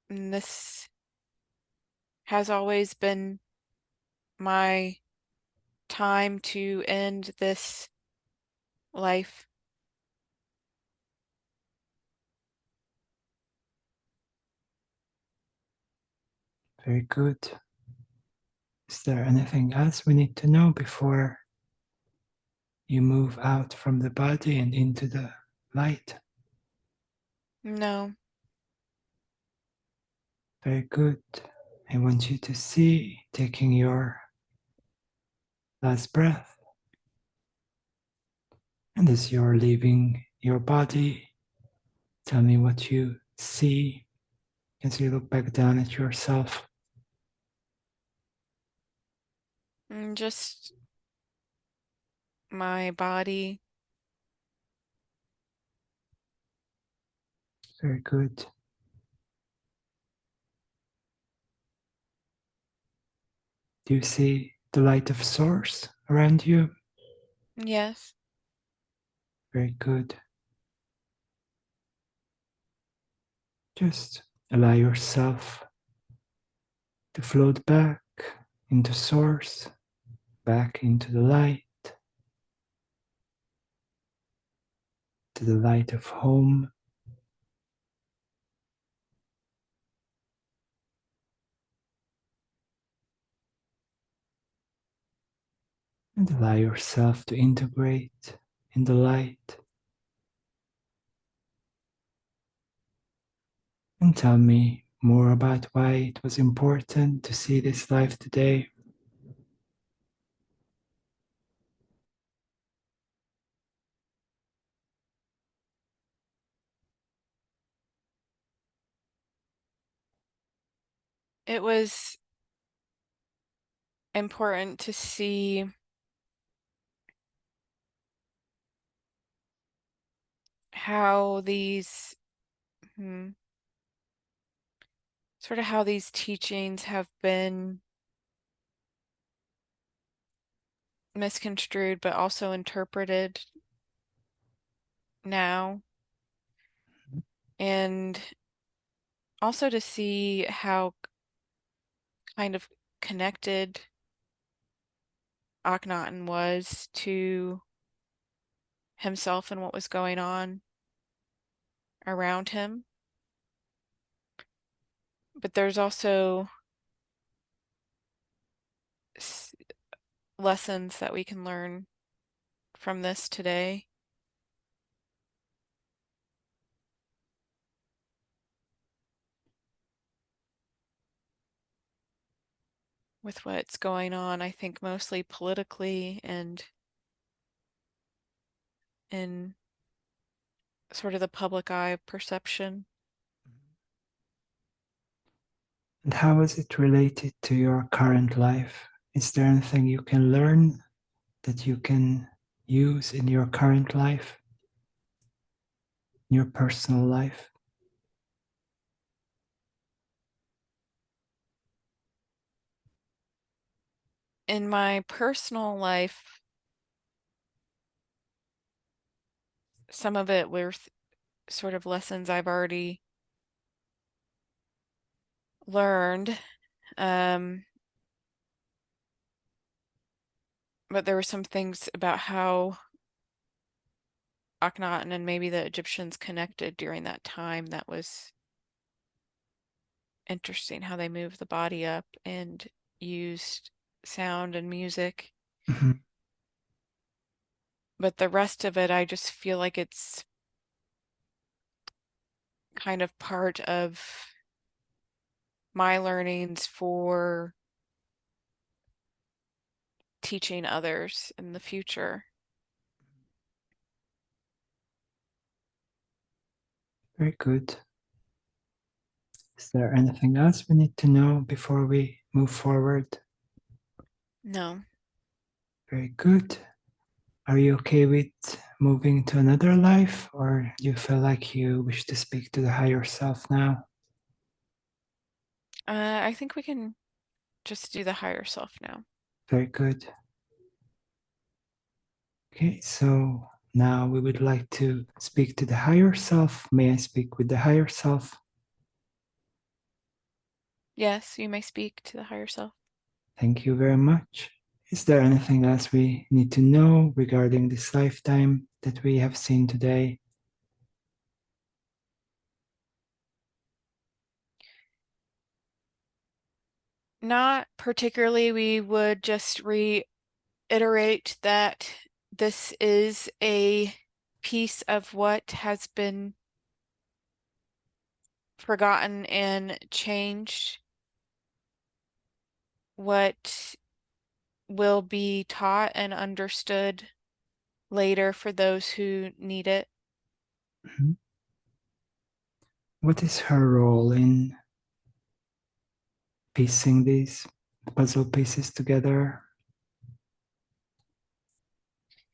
And this has always been my time to end this life. Very good. Is there anything else we need to know before you move out from the body and into the light? No. Very good. I want you to see, taking your last breath, and as you're leaving your body, tell me what you see as you look back down at yourself. Just my body. Very good. Do you see the light of source around you? Yes. Very good. Just allow yourself to float back into source, back into the light, to the light of home. And allow yourself to integrate in the light. And tell me more about why it was important to see this life today. It was important to see how these sort of how these teachings have been misconstrued but also interpreted now, and also to see how kind of connected Akhenaten was to himself and what was going on around him. But there's also lessons that we can learn from this today. With what's going on, I think mostly politically and in sort of the public eye perception. And how is it related to your current life? Is there anything you can learn that you can use in your current life, your personal life? In my personal life, some of it were sort of lessons I've already learned. But there were some things about how Akhenaten and maybe the Egyptians connected during that time that was interesting, how they moved the body up and used sound and music. Mm-hmm. But the rest of it, I just feel like it's kind of part of my learnings for teaching others in the future. Very good. Is there anything else we need to know before we move forward? No. Very good. Are you okay with moving to another life, or do you feel like you wish to speak to the higher self now? I think we can just do the higher self now. Very good. Okay, so now we would like to speak to the higher self. May I speak with the higher self? Yes, you may speak to the higher self. Thank you very much. Is there anything else we need to know regarding this lifetime that we have seen today? Not particularly. We would just reiterate that this is a piece of what has been forgotten and changed, what will be taught and understood later for those who need it. Mhm. What is her role in piecing these puzzle pieces together?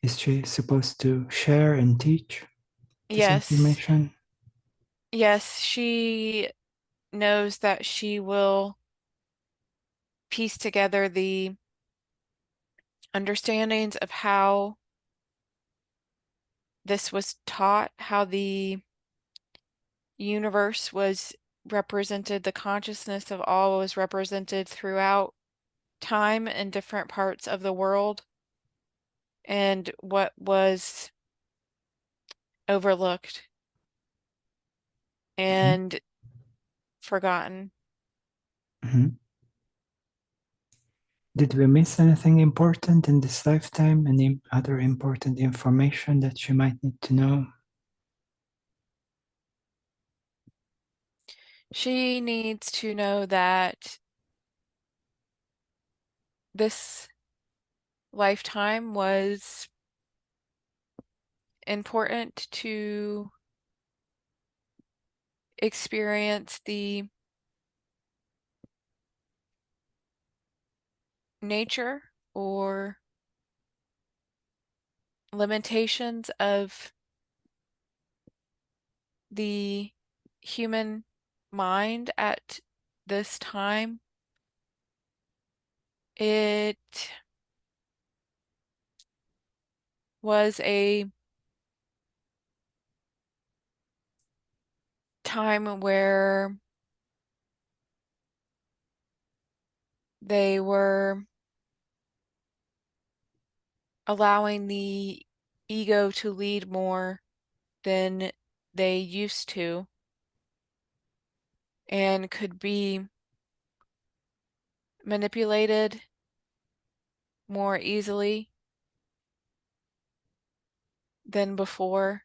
Is she supposed to share and teach this Yes, information? yes, she knows that she will piece together the understandings of how this was taught, how the universe was represented, the consciousness of all was represented throughout time in different parts of the world, and what was overlooked Mhm. and forgotten. Mhm. Did we miss anything important in this lifetime? Any other important information that you might need to know? She needs to know that this lifetime was important to experience the nature or limitations of the human mind at this time. It was a time where they were allowing the ego to lead more than they used to, and could be manipulated more easily than before.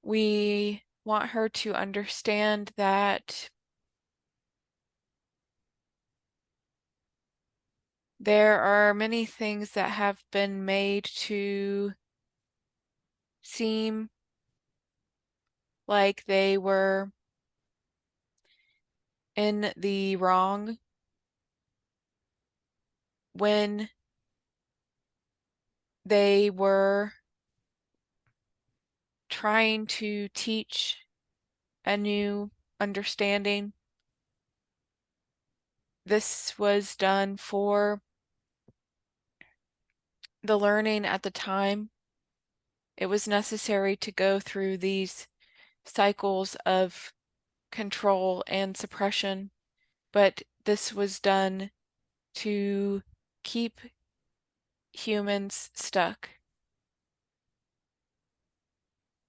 We want her to understand that there are many things that have been made to seem like they were in the wrong when they were trying to teach a new understanding. This was done for the learning at the time. It was necessary to go through these cycles of control and suppression, but this was done to keep humans stuck.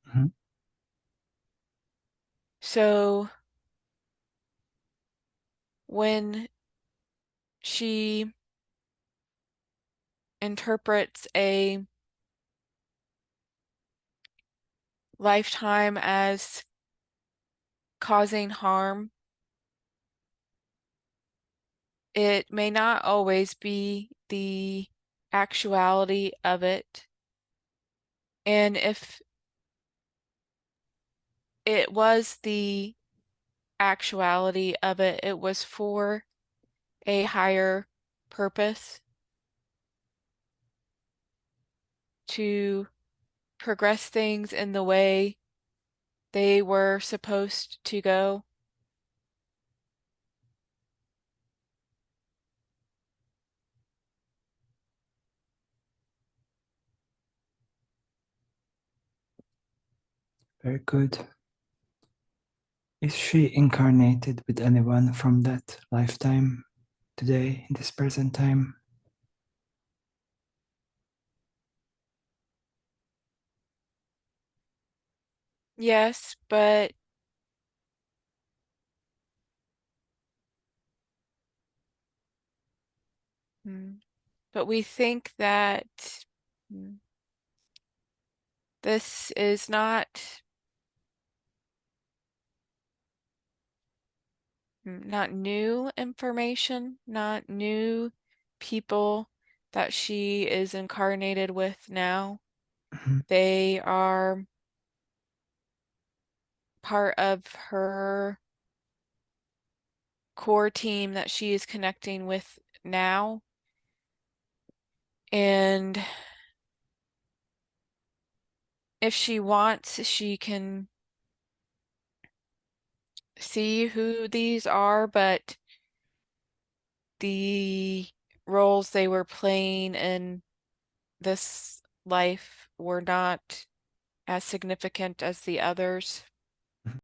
Mhm. So when she interprets a lifetime as causing harm, it may not always be the actuality of it. And if it was the actuality of it, it was for a higher purpose to progress things in the way they were supposed to go. Very good. Is she incarnated with anyone from that lifetime today, in this present time? Yes, but we think that mm, this is not new information, not new people that she is incarnated with now. Mhm. They are part of her core team that she is connecting with now. And if she wants, she can see who these are, but the roles they were playing in this life were not as significant as the others.